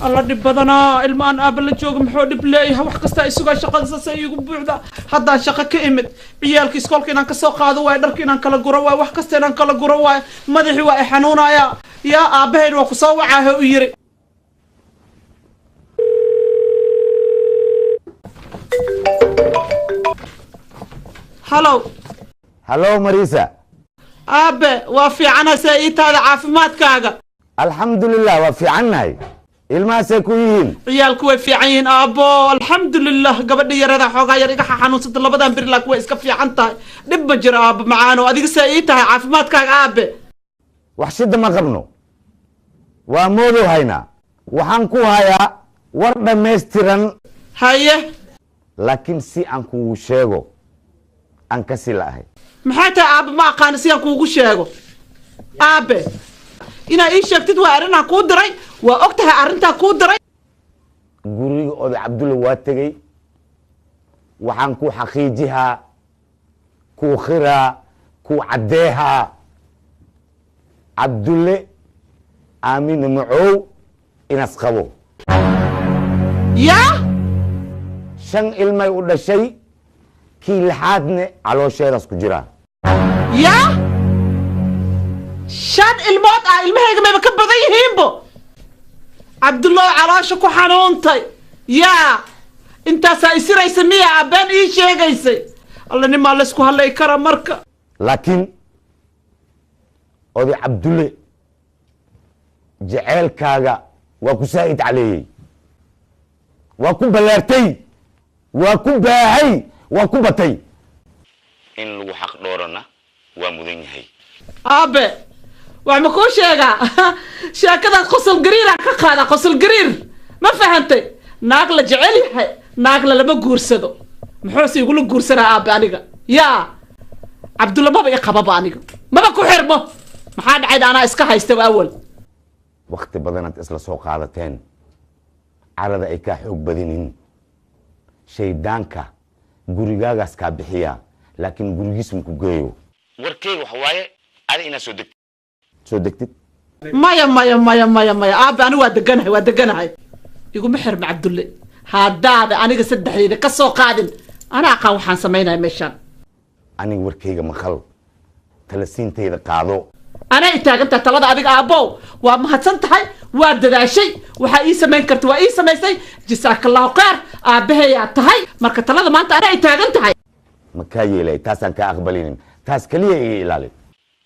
الله دبضنا المان قبل الجوج محود بلاي wax kasta isuga shaqadiisa say igu buuxda hadda shaqo ka imid ciyaalka iskoolka inaan ka soo qaado way dharka inaan kala guro way wax kasta inaan kala guro way madaxi waa xanuunaya ya aabaheed waa ku soo wacaa u yiri hello Marisa aabe waa fiicana sayitaada caafimaadkaaga alxamdulillah waa fiicanahay ilmaasay ku yihiin ciyaalku way fiican yihiin aabo alxamdulillah gabadha yarada xoogaa yar iga xanuunsada labadan bir laak way iska fiican tahay dhib ma jiro aabo macaano adiga say tahay caafimaadkaaga aabe wax shida ma qabno waa moodo hayna waxaan ku hayaa war dhammaystiran haye laakiin si aan kugu sheego aan ka si laahay maxay tahay aabo ma aqaan si aan kugu sheego aabe ina ii sheegtid waa arrin aan ku diray waa ogtahay arrinta ku diray guriga oday Cabdulle waa tagay waxaan ku xaqiijihaa ku khira ku cadeeha Cabdulle aamin macow inas qabo ya shan ilmay u dhashay kii lixaadne caloosheedas ku jira ya shan ilmood ilmahayga mayba ka badan yihiinbo Cabdulle caloosha ku xanuuntay ya intaasaa isiraysa miya abaan ii sheegaysay alla nimaa la isku hadlay kara marka laakiin oday Cabdulle jaceelkaaga waa ku saa'id caleeyay waa ku balaartay waa ku baahay waa ku batay in lagu xaq dhoorana waa mudan yahay aabe waa ma ku sheegaa sheekada qosol gariir ka qaada qosol gariir ma fahantay naag la jecel yahay naag la lama guursado muxuu si igu la guursanaa aabe aniga ya Cabdulle maba i qababa aniga maba ku xirmo maxaa dhacay ana iska haysta awal waqti badanaad isla soo qaadateen carada ay ka xoog badinin shaydaanka gurigaagaas ka bixiya laakiin gurigiis ku geeyo warkeyga waxa waaye ari ina soo degtid maya aabe ani waa deganahay iguma xirma Cabdulle haddaaba aniga saddexdeeda ka soo qaadin ana aqaan waxaan sameynaa meeshan aniga warkeyga maqal talasiintayda qaado ana itaaganta talada adiga aabow waa mahadsan tahay waa dadaashay waxa ii sameyn kartaa waa ii sameysay jazaakallahu khair aabaheeyaa tahay marka talada maanta ana itaagan tahay ma ka yeelay taasaan ka aqbalinin taas kaliya iga ilaali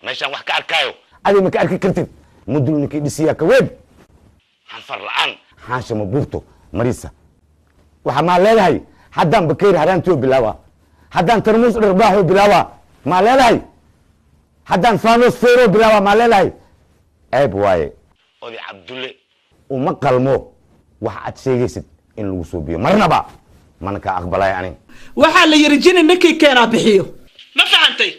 meeshaan wax ka arkaayo adi ma ka arki kartid mudulninkii dhisiyaa ka weyn hanfar la'aan xaasha ma buurto Marisa waxa ma leedahay haddaan bakayr haraantiyo bilaawa haddaan tarmuus dharbaaxo bilaawa ma leedahay haddaan faanos feero bilaawa ma leedahay ayb waaye oday Cabdulle uma qalmo waxa aad sheegaysid in lagu soo biyo marnaba mana ka aqbalay ani waxa la yiri jini ninkii keenaa bixiyo ma fahantay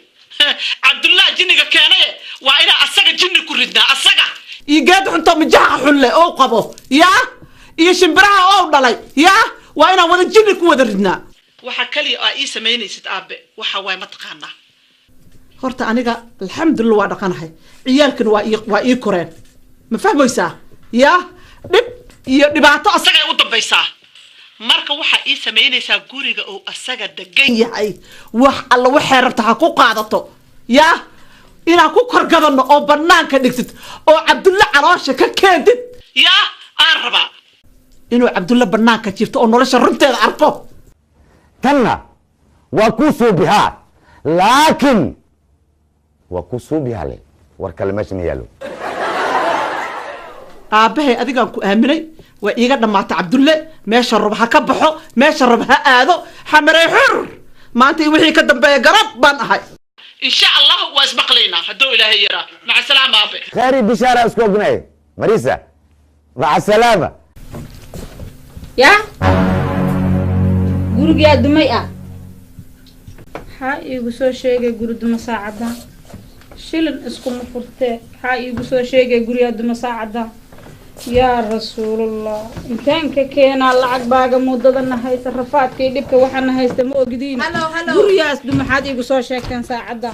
Cabdulle jiniga keenay waa ina asaga jini ku ridnaa asaga iigeed xunto mijaha xulle oo qabo ya iyo shimbiraha oo dhalay ya waa ina wada jini ku wada ridnaa waxa kaliya ii sameynaysid aabe waxa way ma taqaanaa horta aniga alxamdulillah waa dhaqanahay ciyaalkan waa ii koreen ma fahmaysaa ya dhib iyo dhibaato asaga u dambaysaa marka waxa ii sameynaysaa guriga oo asaga degan yahay wax alla waxay rabtaa ha ku qaadato ya inaan ku korgadano oo banaanka dhigtid oo Cabdulle caloosha ka keentid ya aan rabaa inuu Cabdulle banaanka jirto oo nolosha runteeda arko tanna waa ku soo bihaa laakiin waa ku soo bihaale war kale meesha ma yaalo aabahay adigaan ku aaminay waa iiga dhamaatay Cabdulle meesha rab ha ka baxo meesha rab ha aado xamaray xur maanta wixii ka dambeeya garab baan ahay insha Allah waa ismaqlayna hadoo ilaahay yara maca salaama aabe khayri bishara isku ognay Marisa maca salaama ya guriga dumay ha igu soo sheegay guri duma saacada shilin isku mafurtee ha igu soo sheegay guriga duma saacada ya rasuulullah intaan ka keenaa lacag baaga mudadana haysa rafaadkay dhibka waxana haysta ma ogdiin gurigaas duma xad igu soo sheegteen saacada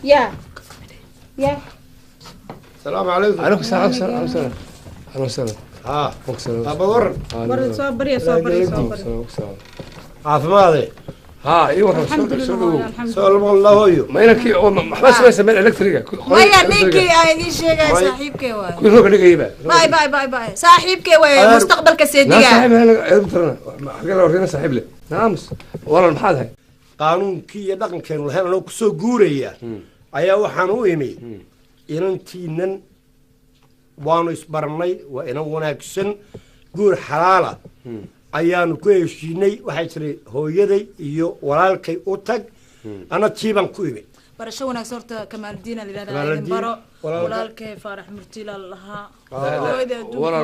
ya السلام عليكم. عليكم السلام. أبا ورن بري صبري صبري صبري عافماذي الحمد لله الحمد لله سلام الله هويو ما إنك ما سمعت من إلكتريكا maya ninkii aan idin sheegay saaxiibkay waay كل روح نيجي يبقى باي saaxiibkay waay mustaqbalka لا seediga صاحب هلا ترى حاجة لو ورينا صاحب له نامس والله المحل هاي qaanuunkii iyo dhaqankeenu lahayn anoo ku soo guuraya ayaa waxaan u imi inantiinan waanu isbarnay waa inan wanaagsan guur xalaala ayaanu ku heshiinay waxay tiri hooyaday iyo walaalkay u tag ana tiiban ku imi barasho wanaagsan horta Kamaaldiin la yiraahdaa Kamaaldiin, baro walaalkay. walaalkay Faarax Murtila lahaa والله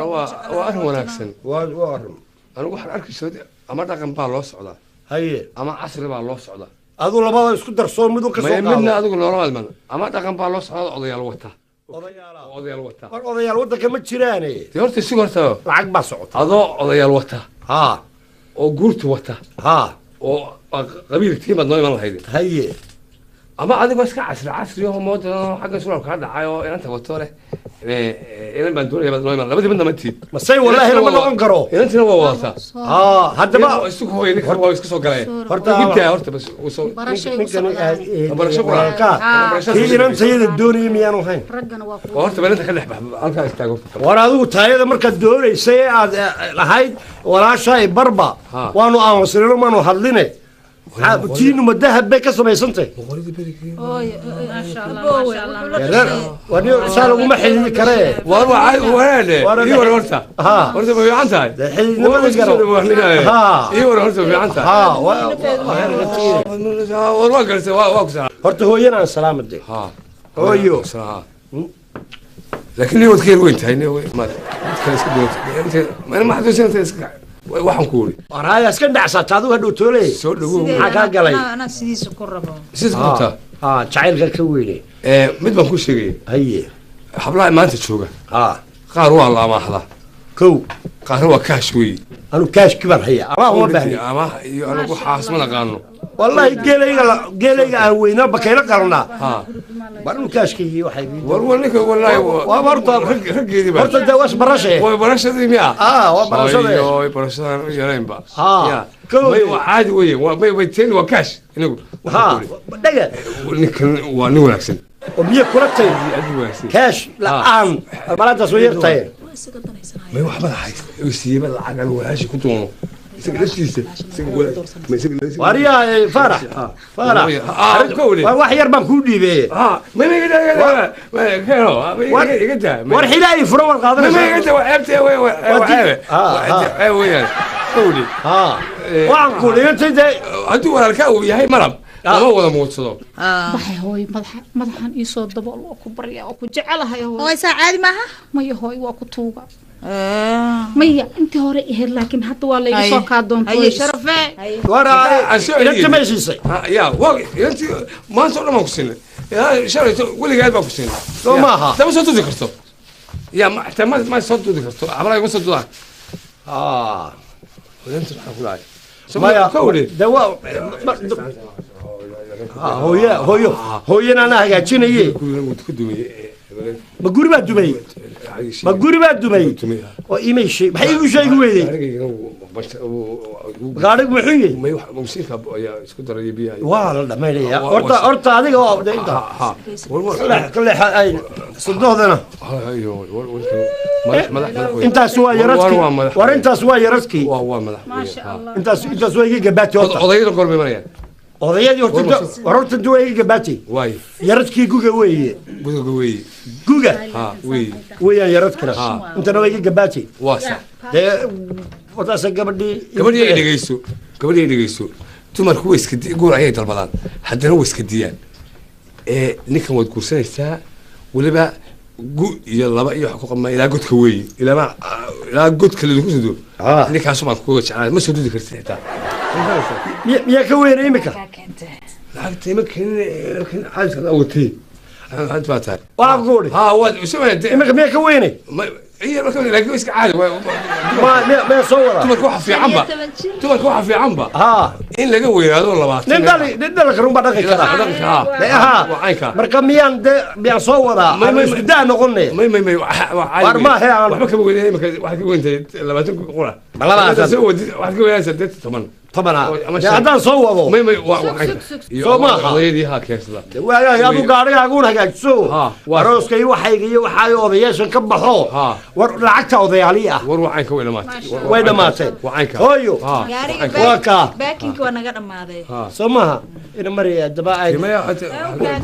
وأنا وناكسن waa arrin أنا واحد أركي سودي أما رقم بالله صعدا haye أما عصر بالله صعدا aduu labada isku darsoon miduu ka ما soo يمنا qaado أقول نورمال من أما رقم بالله صعدا قضي الوقت odayaal قضي الوقت war odayaal waddanka ma jiraane تيورتي سكرته lacag baa socota هذا قضي الوقت haa أو قلت وقت haa أو قبيل كتير بدنا يملا هيدي haye أما هذا بس كعصر يوم موت حاجة سؤال كذا عايو أنت وتوله إلى ما تقول يا بدنا يملا لابد بدنا متي masay wallaahi lama noqon karo أنت نبغى واسا haa haddaba السوق هو ينك هو يسكسو قراي horta جبتها هرت بس وصل kii inantayada doonaya miyaanu hayn raggana waa ku وهرت بنت خلي halkaa istaago war adigu taayada markaad doonaysay ee aad lahayd walaashaay barba Ha. waanu aamusnino maanu hadline tiinu ma dahab bay ka samaysantay ما شاء الله ما شاء الله wani saa laguma xididi karee war waa walaale iyo war horta ha horta ma fiican tahay dee xididnimada garo ha iyo war horta fiican tahay ha war waa galse waa ku saa horta hooyanaan salaamade ha hooyo saa laakiin ni wadkeen weyn tahay ni ma kale iska doonta inta ma xaduusan inta iska waxaan ku wuri waraya iska dhacsata adigu hadhow tooley soo dhawow maxaa kaa galay ana sidiisa ku rabo sidoo kale ha jacaylka ka weyne mid baan ku sheegay haye hablaha maanta jooga ha qaar waa la amaahda kow qaar waa kaash weey anu kaashki baan haya ama uma baahni ama iyo anigu xaas ma naqaano wallahi geelayga aan weynaa bakayla qalnaa ha barnu kaashkii waxay war ninka wallahi waa horta raggeedii baa horta dee was barashe way barashadii miya waa barashade way barashadan yareenba Ha. may waa caadi weeye waa may teen waa kaash inagu ha dhaga ninkan waa nin wanaagsan oo biyo kula tay aad u wanaagsan kaash la'aan malaantaas way yartahay may waxba hayst oo siiyaba lacag aan walaashi ku doono isaga laftiisa wariya farax farax waa wax yar baan kuu dhiibey may keeno iga daa war xilaayi furo war qaadanaysa may iga daa waa ceebtee waa weeyaan qowli ha waxaan ku dhigantay dee hadduu walaalkaa uu yahay malab lama wada muudsado baxay hooy madaxan ii soo dabool oo ku barya oo ku jecelahay hooy oo saa caadi maaha maya hooy waa ku tuuga maya intii hore ahayd laakiin hadda waa layga soo kaa doontay haye sharafe war inta ma heshiisay yaa intii maanta oo dhan baan ku siinay shalayto weligeed baan ku siinay soo maaha dama soo dudi karto yaa xataa ma soo dudi karto hablaha iguma soo dudaan ha inta waxaan ku lahay maya kowli dee waa hooyana ana hagaajinaye ma guri baa dumay ma guri baa dumay oo imay sheeg maxay igu sheegi weydey gaadhigu muxuu yahay waa la dhamaynaya horta adiga oo inta sudohdana intaas waa yaradkii war intaas waa yaradkii intaas waa iga gabaati horta odayada goorma imanayaan odayadii horta waa iga gabaati yaradkii guga weeye gudaga weeye guga weeye weeyaan yaradkina intana waa iga gabaati waa sax dee wataase gabadhii ay dhegeyso dumarku way iska guur ayay dalbadaan haddana way iska diyaan ninkan waad guursanaysaa weliba gu iyo laba iyo wax ku qabma ilaa godka weeye ilaa godka lagu sido ninkaas baan kuga jeclaa ma soo dudi kartid xitaa miyaa ka weynay imika lacagta ima keenin caadka awatay had baa tahay waa guuri waad imika miyaa ka weynay هي لكن اسك عادي ما صورها تمرك واحد في عنبه تمرك واحد في عنبه ها إن لقى وياه والله ما ندل كرم بدك كذا ها مركميان بيان صورها ما ده نقولني ما هي وحبك بقول واحد يقول أنت لما تقول لا تسوي واحد يقول أنا سددت طبعا هذا صوره ما قضية ها كيسلا يا أبو قاري أقول هيك سو روسكي وحيجي وحيو ضيشن كبحو ورلعتها وضيالية وروعينك وين مات وين مات وعينك هويو واكا باكينك وانا قد ماضي سمها إن مريا دبائي ما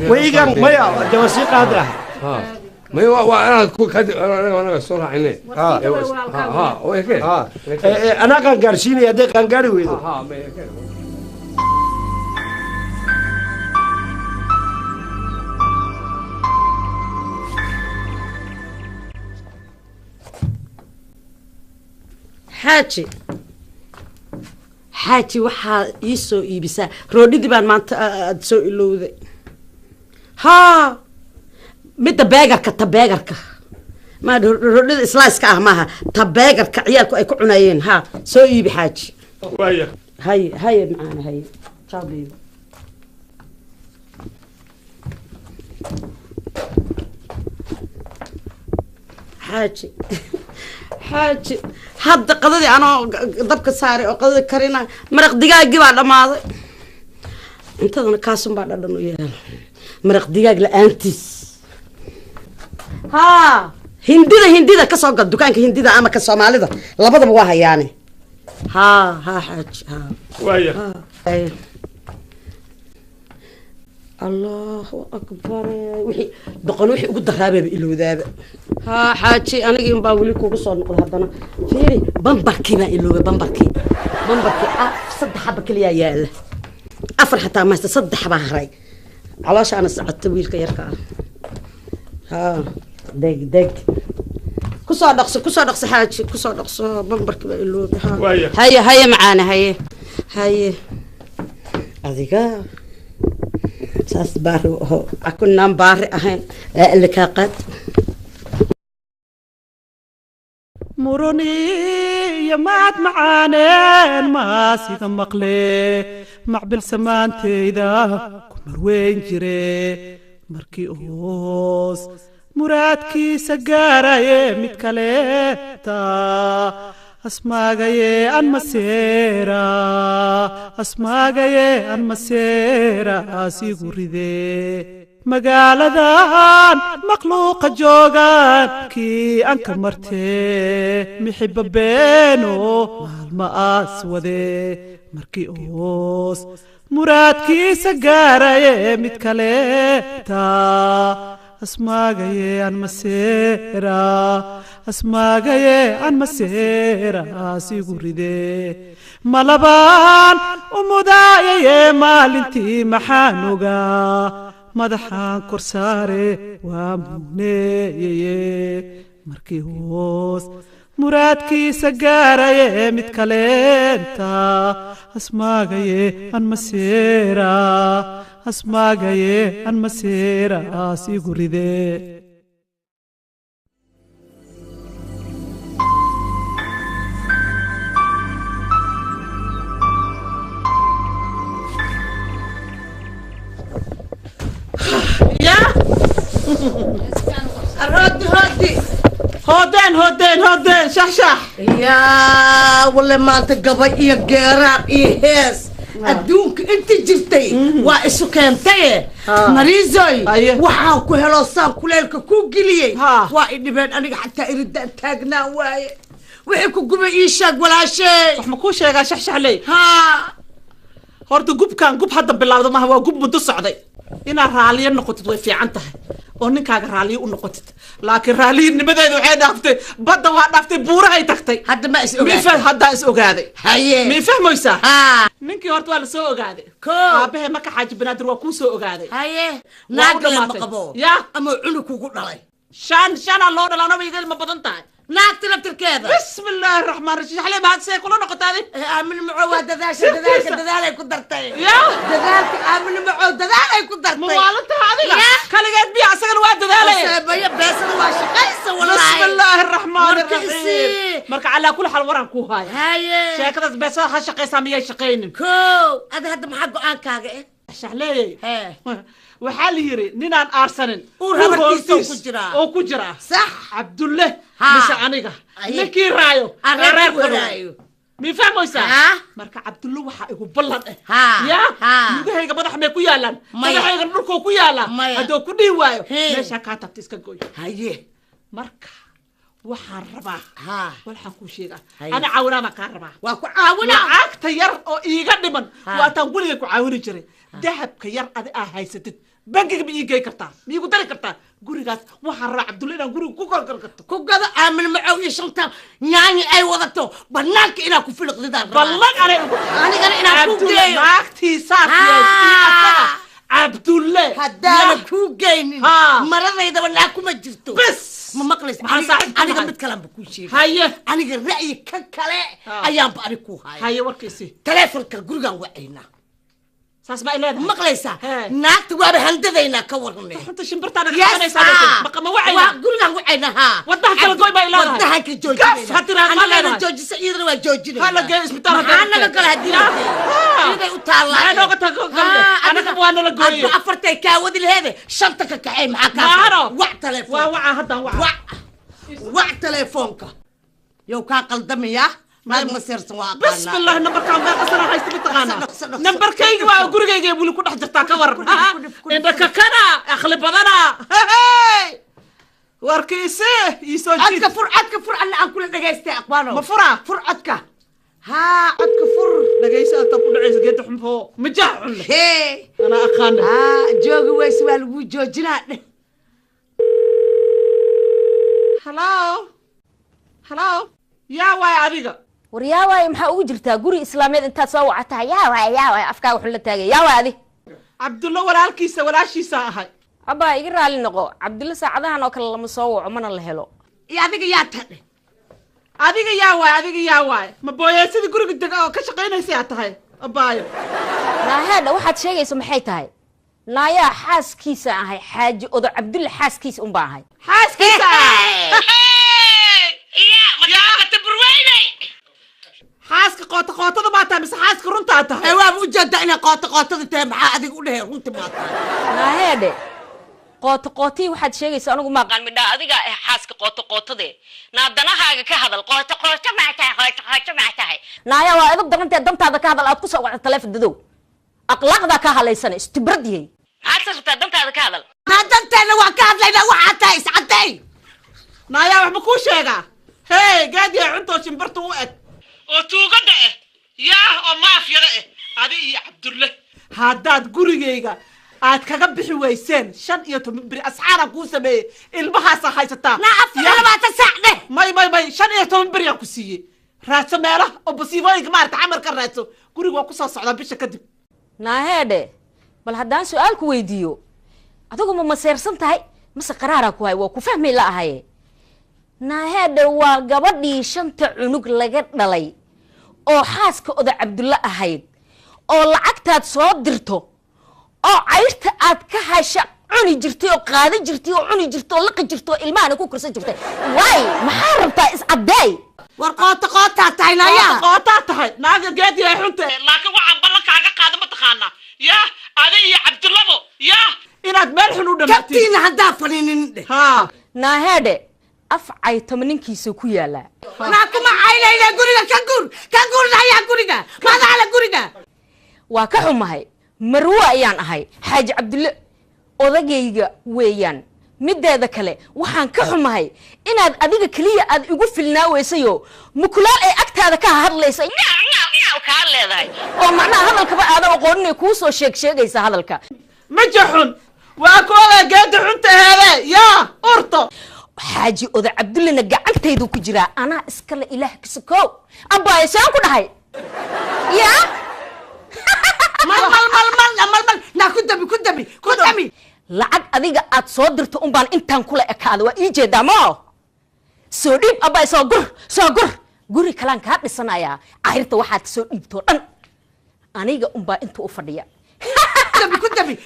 ويجان ما يا جواسيق هذا ما هو أنا أنا صورة عيني وين كيف أنا كان قارشيني يدي كان قاري ويدو ما كيف xaaji waxaa ii soo iibisaa roodhidii baan maanta aad soo ilowday haa midda beegarka ta beegarka ma roodhida islaiska ah maaha ta beegarka ciyaalku ay ku cunayeen haa soo iibi xaaji haye macaana haye ciao baby xaaji hadda qadadii anoo dabka saaray oo qadada karina maraq digaagii baa dhammaaday intadana kaasun baa dhadhan u yeela maraq digaag la-aantiis haa hindida ka soo gal dukaanka hindida ama ka soomaalida labadaba waa hayaane haa xaaji allahu akbar wixii ugu daraabeeba ilowdaaba haa xaaji anigii unbaa weli kugu soo noqda haddana fiiri bambarkii baa iloobay bambarkii saddex xaba keliyaa yaala afar xataa maysta saddex baa haray calooshaana socota wiilka yarka ah haa deg kusoo dhaqso xaaji kusoo dhaqso bambarkii baa iloobay haye macaana haye adiga saas baari aho akunaan baari ahayn اللي كاقد مروني يا مات معانين ما سيدا مقلي معبل سمانتي إذا كمر وين جري مركي أوس مرادكي سجارة متكاليتا أسماغي أن مسيرة سيغوريدي مقالدان مخلوق جوغان كي أنك مرتي محب بينو مالما أسودي مركي أوس مرادكي سجارة متكاليتا أسماغي أن مسيرة سيغوريدي ملبان ومدايا مالنتي محانوغا مدحان كرساري واموني مركي هوس مرادكي سجارة متكالينتا أسماغي أن مسيرة سيغوريدي يا هودين شح يا والله ما انت قبل يا قراب هيس adduunka inta jirtay waa isu keentay mariizoy waxaa ku helo saan kuleelka ku geliyay waa idhibeen aniga xataa iridaan taagnaa waaye wixii ku gubay ii sheeg walaashay wax ma kuu sheegaa shaxshaxley horta gubkan gub hadda bilaawda maaha waa gub muddo socday inaad raaliyo noqotid way fiican tahay oo ninkaaga raaliyo u noqotid laakiin raaliyinimadeedu waxay dhaaftay badda waa dhaaftay buurahay tagtay hadda ma is ogaaday haddaa is ogaaday haye mii fahmaysaa ninkii horta waa la soo ogaaday aabahe maka xaaji banaadir waa kuu soo ogaaday haye naag lama qabo ya ama cunug kugu dhalay shanaa loo dhala anaba iga ilma badan tahay naagta laftirkeeda بسم الله الرحمن الرحيم حلي ما هاد سيكون نقطة هذه آمن معو دذالك كدرتي يا دذالك آمن معو دذالك كدرتي موالدتها هذه كان قاعد بيع سكن واد دذالك بس بس واش قيس والله بسم الله الرحمن الرحيم مرك على كل حال وران كو هاي هاي شاكدة بس ها شقيسة مية شقين كو هذا هذا محق عنك إيه شحلي ها وحال يري نينان أرسنال أو كجرا صح عبد الله ها. مش عنيقة نكي رايو رايو مي فهمويسا ها marka Cabdullah waxa igu ballan ha ya ha mudahayga madax may ku yaalan Maya. madaxayga dhulka ku yaala Maya. hadoo ku dhii waayo Hey. meesha ka tabta iska gooy haye marka waxaan rabaa ha waxaan ku sheegaa Haye. ana caawinaa ma ka rabaa waa ku caawina lacagta yar oo iiga dhiman Ha. waa tan guriga ku caawini jiray dahabka yar adi aa haysatid bankiga ma ii gey kartaa ma iigu dari kartaa gurigaas waxaan rabaa Cabdullah inaan guriga ku korkor karto ku gado aamin macow iyo shanta nyaanyi ay wadato banaanka inaa ku filiqdidaan ballan anigana inaan ku geeyo naagtiisaas Ha. yeeshay Cabdullah haddaana kuu geynin Ha. maradaydaba naa kuma jirto bes ma maqlays Maxaa saaxiibka aniga tahay? mid kalanba kuu sheegay haye aniga ra'yi ka kale Ha. ayaanba ani ku haya haye warkiisi taleefonka gurigaan wacaynaa saas ma ileedahay maqlaysaa He. naagta waaba handadaynaa ka warne xunta shimbirtaada ka Yes, qabanaysaa ha. maqama waa wacayna gurigaan wacaynaa ha Wadnaha kala goy baa ilaahay. wadnaha ka Gaf, ha tiraahdo, ma anigana leedahay. joojisa iyadana waa joojinayna Hala geeyo isbitaal maxaa hadda naga intee. gala haddii Ya. la iday u taallaa Maxaa nooga tago galbe? Anaga waa nala gooye. adba afartay kaa wadi laheede shanta ka kaxay maxaa Maano. kaa wac waa telefoon waca haddaan waca wac telefoonka yow kaa qaldamaya maad maseersan waa aqaanaa بسم الله نمبر كان بقى أصلا هاي تبي تغانا صدق. نمبر كيجي وأقول كيجي يقول كل واحد جرتا كور كل- إنك كنا أخلي بدنا وركيسه يسوي عدك فر أنا أقول دقيستي أقباله مفرع فر عدك ها عدك فر لقيس أنت كل عز قد حمفو مجاعل هي أنا أخانا جوجي ويسوال وجوجنا هلاو يا واي أبيك waryaawaaye maxaa ugu jirtaa guri islaameed intaad soo wacatahay yaawaaye afkaa wuxuu la taagay yaawaay adi عبد الله ولا الكيسة ولا شيء ساهي abaa iga raali noqo cabdilla saacadahan oo kale lama soo waco mana la helo يا ذيك يا تهدي أديك يا واي ما بويا سيدي قولك أنت كشقينا سياتها أبايو naaheedha waxaad sheegayso maxay tahay naayaa xaaskiisa ahay xaaji odo cabdulla xaaskiisa unbaa ahay حاسكيسة حاسك قوطة ما تمس حاسك رنتا تهي أيوة وجد أنا قاطة تبع هذيك وده وأنت ما naaheedhe qootii waxaad sheegaysa anigu ma aqaan midhaa adiga ah xaaska qootade naadanahaaga ka hadal qooto ma tahay naaya waa edab darantee dantaada ka hadal aad ku soo wacda taleefon dadow aqlaaqdaa ka halaysana istibradihay maxaad rabtaa dantaada ka hadal هذا أنت أنا وكاد لنا وحتى ساعتين نايا وحبا كو شيغا هي قاعد يا عنتو شمبرتو وقت وتوغدا يا او مافيا ادي يا عبد الله هاداد غوريغيغا aad kaga bixi weyseen 15 biri asxaara ku sameeyay ilmahaas haysataa أنا ما تساعده may 15 biri ku siiyay raadso meela oo basiibooyinka maarta amal ka raadso guriga waa ku soo socda bisha kadib naaheedhe bal haddaan su-aal ku weydiiyo adigu ma maseersan tahay mase qaraaraa ku hay waa ku fahmi la ahaye naaheedhe waa gabadhii 5 cunug laga dhalay oo xaaska oda cabdulla ahayd oo lacagtaad soo dirto oo cayrta aad ka hasha cuni jirtay oo qaada jirtay oo cuni jirtay oo liqi jirtay oo ilmahana ku korsan jirtay waay maxaa rabtaa is caddeey warqoota tahayna yaa qootaa tahay naaga geed yahay xunta laakiin waxaan ballankaaga qaada ma taqaanaa yaa adi iyo cabdullabo yaa inaad meel xun u dhamaatid kabtiina haddaa faniinin dheh haa naaheedhe af caytama ninkiisa ku yaalaa naa kuma caynayna guriga ka guur nayaa guriga madaala guriga waa ka xumahay marwo ayaan ahay xaaji cabdulle odagayga weeyaan mideeda kale waxaan ka xumahay inaad adiga kaliya aad igu filnaaweysayoo mukulaal ay agtaada ka hadlaysay kaa leedahay oo macnaha hadalkaba aadan aqooninay kuu soo sheegaysa hadalka ma jaxun waa kooda geeda xunta heede yaa urto xaaji oda cabdullena gacantaydu ku jiraa anaa iskale ilaah kasakoow abbaaya saan ku dhahay yaa mal naa ku dabi lacag adiga aad soo dirto unbaan intaan kula ekaada waa ii jeedaa mo soo dhiib abbaay soo gur guri kalaan kaa dhisanayaa cayrta waxaad soo dhiibtoo dhan aniga unbaa inta u fadhiya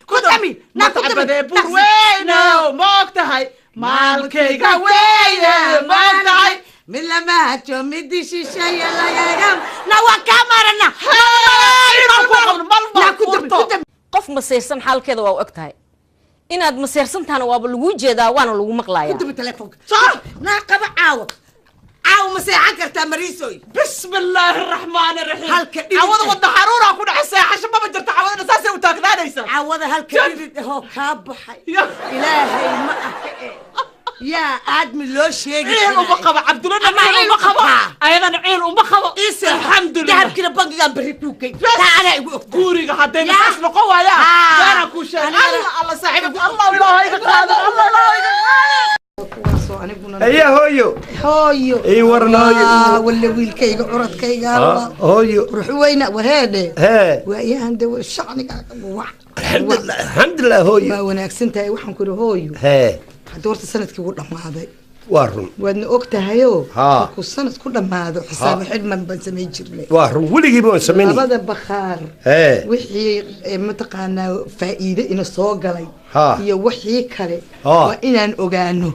ku dabi matcabadee bur weynow ma og tahay maalkayga weeye maantahay mid lamaajo midi shisheeye lagagam na waa kaa marana qof maseersan xaalkeeda waa u eg tahay inaad maseersantaana waaba lagu jeedaa waana lagu maqlayaa kudubi telefoonka naa qaba caawa مساحة كرتا مريسوي بسم الله الرحمن الرحيم هالكديد عوض وضع حرورة كل حساحة شباب جرت عوض أساسي وتاكنا ليس عوض هالكديد هو كابحي إلهي ما يا آدم لو شيء عيل ومقبة عبد الله عيل ومقبة أيضا عيل ومقبة الحمد لله دهب كده بنجي جنب بريكوكي تعالى كوري حتى نحس نقوى يا أنا كوشة الله صاحبك الله ايه هويو اي ورنا ولا ويل كيغ عرض كيغ هويو روح وينا وهذا ها ويا هند شعني الحمد لله هويو ما وناكسنتاي waxaan ku hooyo ها doorta sanadkii ugu dhamaaday waarun waadna ogtahayo ku sanad ku dhamaado xisaab xidman ban sameey jirnay waarun weligii baan sameeyay labada bakhaar wixii mataqaanaa faa'iido ina soo galay iyo wixii kale waa inaan ogaano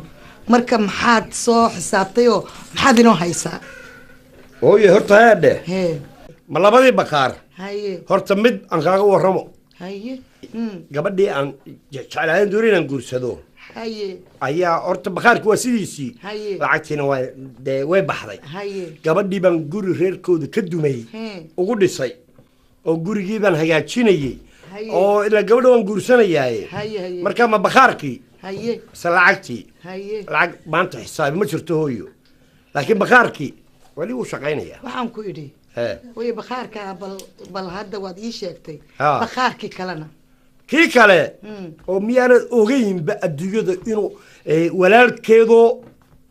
marka maxaad soo xisaabtay oo maxaad inoo haysaa hooyo horta haadhe ma labadii bakhaar horta mid aan kaaga warramo gabadhii aan jeclaan doonin inaan guursado ayaa horta bakhaarki waa sidiisii lacagtiina way baxday gabadhii baan guri reerkooda ka dumay ugu dhisay oo gurigii baan hagaajinayay oo ilaa gabadha waan guursanayaaye marka ma bakhaarkii se lacagtii lacag maanta xisaabi ma jirto hooyo laakiin bakhaarkii weli wuu shaqaynayaa waxaan ku idhi way bakhaarka bal hadda waad ii sheegtay bakhaarkii kalena kii kale oo miyaanad ogaynba adduunyada inuu walaalkeedo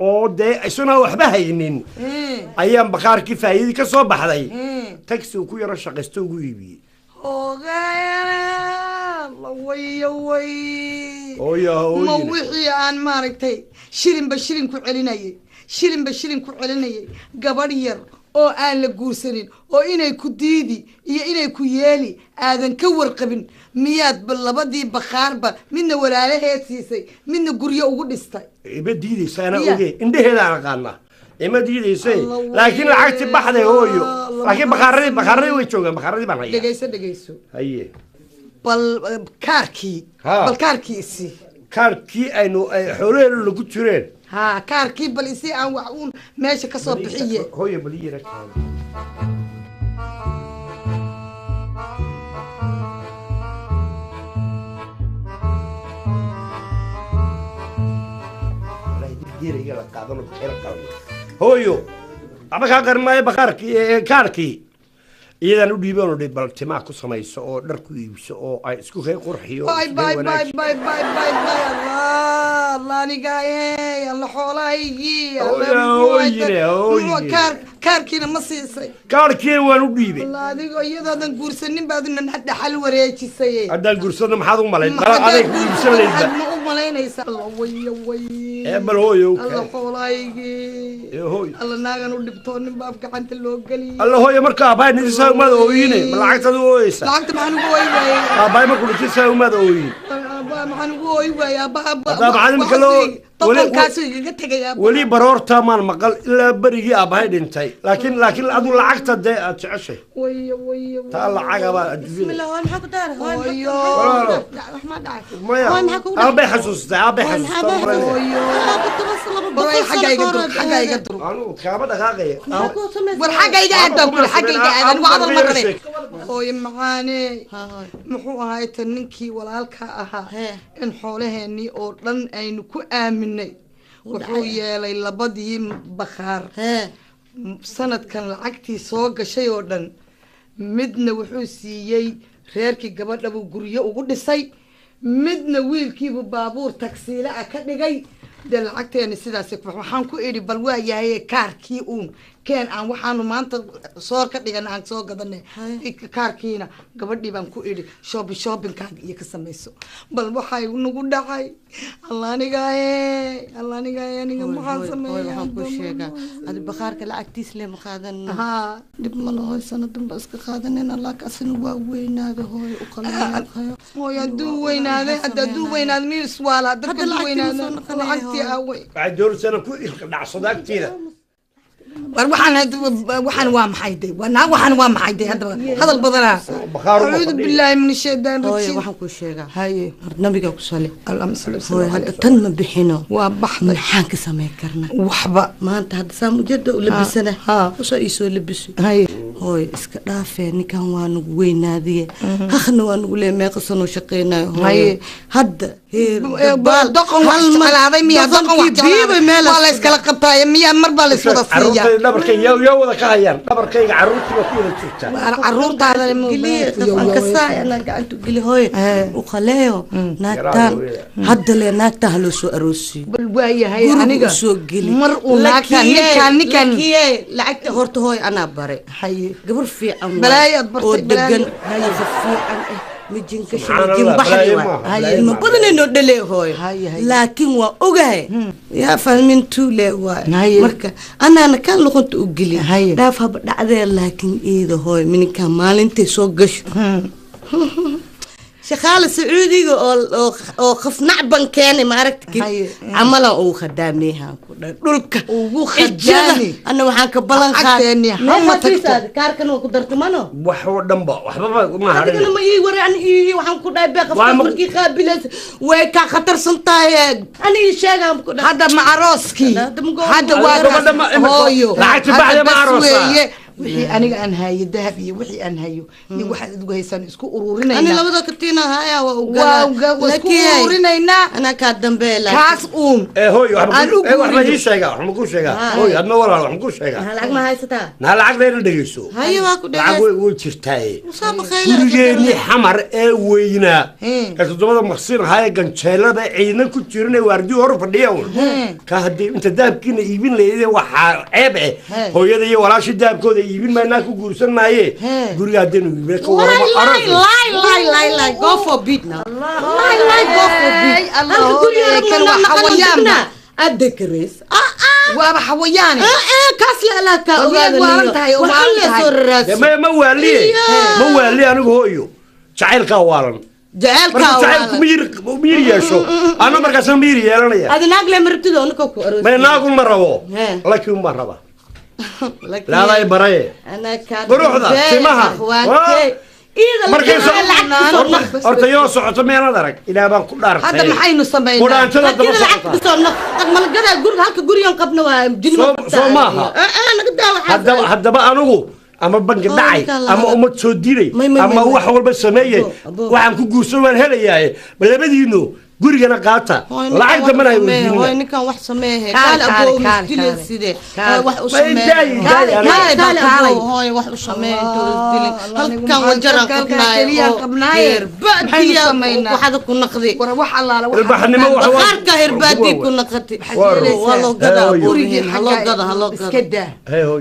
oo dee isuna waxba haynin ayaan bakhaarkii faa'iidii ka soo baxday taxi uu ku yaro shaqaysto ugu iibiyey ma wixii aan maaragtay shilinba shilin ku celinayay gabadh yar oo aan la guursanin oo inay ku diidi iyo inay ku yeeli aadan ka warqabin miyaad labadii bakhaarba midna walaalaheed siisay midna guryo ugu dhistay ima diidaysa anaa oge indheheedaan aqaanaa ima diidaysay laakiin lacagti baxday hooyo laakiin bakaaradii way joogaan bakaaradii baan hayaa dhegayso haye bal kaarkii isi kaarkii aynu xoolaheenu lagu jireen kaarkii bal isi aan wax uun meesha ka soo bixiye hooyo bal ii yara hooyo aba kaa qarin maayo bakhaarkii kaarkii iyadaan u dhiibaan odhay bal timaa ku samayso oo dhar ku iibso oo ay isku kay qurxiyo alla xoolahaygii kaarkiina ma siisay kaarkiina waan u dhiibay adigoo iyadoodan guursanin baaduna dhaxal wareejisay haddaan guursano maxaad u malayn aday ku iibsan leydba ma u malaynaysa bal hooyo alla xoolahaygii alla naagan u dhibtoonin baab gacanta loo geliyay alla hooyo marka aabbahay nidisa umaad ooyine ma lacagtaad u ooyeysa lacagta maxaan ugu ooyi waayey aabbahay markuu dhintisa umaad ooyin maxaan ugu ooyi waayey weli baroorta maan maqal ilaa berigii aabbahay dhintay laakiin adu lacagta dee aad jeceshay taa lacagabaa aabay xasuustay kaaba dhaqaaqaya war xaggayga aadan kul xaggayga aadan wacdal marade hooyo macaane muxuu ahaay tan ninkii walaalka ahaa in xoolaheennii oo dhan aynu ku aaminay wuxuu yeelay labadii bakhaar sanadkan lacagtii soo gashay oo dhan midna wuxuu siiyey reerkii gabadhabuu guryo ugu dhisay midna wiilkiibuu baabuur tagsiile ah ka dhigay dee lacagteena sidaas waxaan ku idhi bal waa yahay kaarkii uun keen aan waxaanu maanta soor ka dhigan aan soo gadanay kaarkiina gabadhii baan ku idhi shoppingkaaga iyo ka samayso bal waxay nagu dhacay allaanigaaye aniga maxaan sameeyaa ku sheegaa adi bakhaarka lacagtiis le ma qaadan haa dib ma lahoy sanadanba iska qaadanin allaakaasina waa weynaada hooy u qalin hooy hadduu weynaade hadduu weynaade miis waala dadka du weynaada lacagtii aawey waxay doorsana ku ilka dhacsado agteeda war waxaan waa maxay day waxaan waa maxay day hadda hadal badana a'uudu billahi min shaytaan rajiim waxaan ku sheegaa haye nabiga ku sali allahumma salli hadda tan ma bixino waa baxday maxaan ka sameyn karnaa waxba maanta hadda saa mujada u labisana usoo iisoo labiso haye hooy iska dhaafee ninkan waa nagu weynaadiye haqna waa nagu lee meeqasanoo shaqeynayo hooye hadda doqon wax jeclaaday miyaa doqon wax jeclaaday waa la iskala qabtaaye miyaa mar baa la iswada siiya dhabarkayga yaa wada ka hayaan dhabarkayga caruurtiiba ku wada jirtaa caruurtaada kasaayana gacantu geli hooye u qaleeyo naagtaan hadda lee naagtaa haloo soo aroosiyo bal waayahay aniga soo geli mar uu naagtaan ninkan lacagta horta hooy anaa bare gabar fiican balaayaad oo degan fiican mijinka shajin baxri ma badanayno dhalee hooy laakiin waa ogahay yaa fahmin tuule waay marka anaana kaan luqunta u geli dhaaf haba dhacdee laakiin iida hooy mininkaa maalintay soo gasho shaqaale sacuudiga oo khafnac ban keenay ma aragti camalan uu khadaameehan ku dhan dhulka ugu khadaami ana waxaan ka balan qaadnay hama tagto kaarkan ku dartumano wax oo dhanba waxba ma harin adina ma ii waraan ii waxaan ku dhaay beeqaf markii qaabilas way ka khatarsan tahay ani sheegan ku dhaay hadda ma arooski hadda waa hooyo lacagti baxda ma aroosa wixii aniga aan hayo dahab iyo wixii aan hayo iyo waxaad adigu haysaan isku ururinayna ani labada katina haya waa isku ururinayna ana ka dambe la kaas hooyo waxba ii sheega waxma ku sheega hooyo adma walaal waxma ku sheega lacag ma haysataa lacag leena dhageyso hayo waa ku dhageyso lacag way jirtay gurigeeni xamar ee weynaa ka todobada maqsin haya ganjeelada ciidan ku jirnay waardi hor fadhiyo ka hadii inta dahabkiina iibin leeyahay waxa ceeb hooyada iyo walaashii dahabkooda iibin ma naa ku guursanaaye guriga hadeen u iibin ka warama arag lie go for beat now lie go for beat Allah kan xawayaana adkrees waaba xawayaani kaas la ka ogaada ma waali anigu hooyo jacaylka waalan jacaylka miir yeesho ana markaas miir yeelanaya adinaag le martido nako ku aroos ma naagu ma rabo laakiin ma raba لا لا يبرأي أنا كان بروح ذا سماها markay horta yoo socoto meena darag ilaa baan ku dhaartay hadda maxaynu sameeynaa quraantada daba socota malgada guriga halka gurigan qabna waa jinimo soo maaha haddaba anigu ama bangi dhacay ama umad soo dilay ama wax walba sameeyay waxaan ku guursan waan helayaa labadiino gurigana qaata lacag damana ay weydiin hooy ninkan wax sameeyay kala abo dilay sidee wax u sameeyay hooy wax u sameeyay halkan wajaran qabnaay baadiya waxada ku naqdi war wax allaala wax baxnimo wax qarka herbaadi ku naqti wallo gada gurigii hallo gada iska daa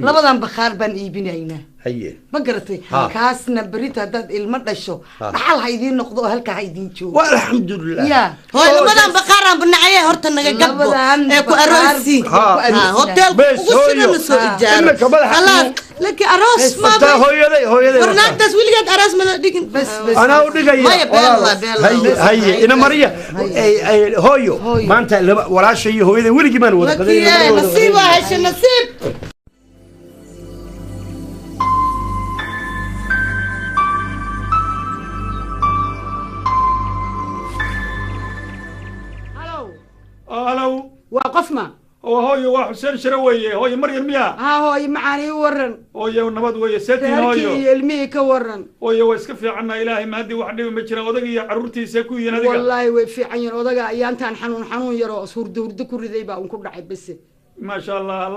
labadan bakhaar baan iibinaynaa haye ma garatay kaasna berita dad ilmo dhasho dhaxal ha idiin noqdo oo halka ha idiin joogo alxamdulillah ya hooy labadan bakaaran banacay horta naga gabbo ee ku aroosi hotel ugu shidan soo ijaaro خلاص لك أراس ما بس هويدي برنامج ولقيت أراس ما دقن بس أنا ودقي هي إنا مريا هويو ما أنت ولا شيء هويدي ولقي ما نود نصيب هاش نصيب هلو وقفنا هوي وحسين شرويه هوي مريم ميا هوي معاني ورن هوي ونبض ويا سيتي هوي المي كورن هوي واسكفي عنا إلهي ما هدي وحدي ما جرى ودقي عرورتي سكوي نادي والله وفي عين ودقي أيام تان حنون يرى صور دور دكور ذي بقى ونكون رعب بس ما شاء الله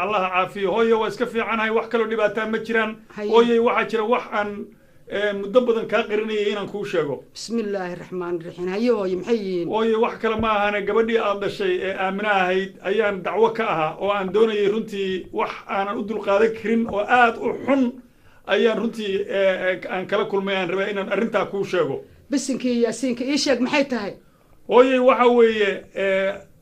الله عافيه هوي واسكفي عنها وحكلوا نباتان ما جران هوي وحجر وحن muddo badan kaa qarinayay inaan kuu sheego bismillaahi raxmaani raxiim haye hooye maxay yihiin hooye wax kale ma ahane gabadhii aad dhashay ee aamina ahayd ayaan dacwo ka ahaa oo aan doonayay runtii wax aanan u dulqaadan karin oo aad u xun ayaan runtii aan kala kulmay aan rabaa inaan arrintaa kuu sheego bisinkii iyo yaasiinka ii sheeg maxay tahay hooye waxa weeye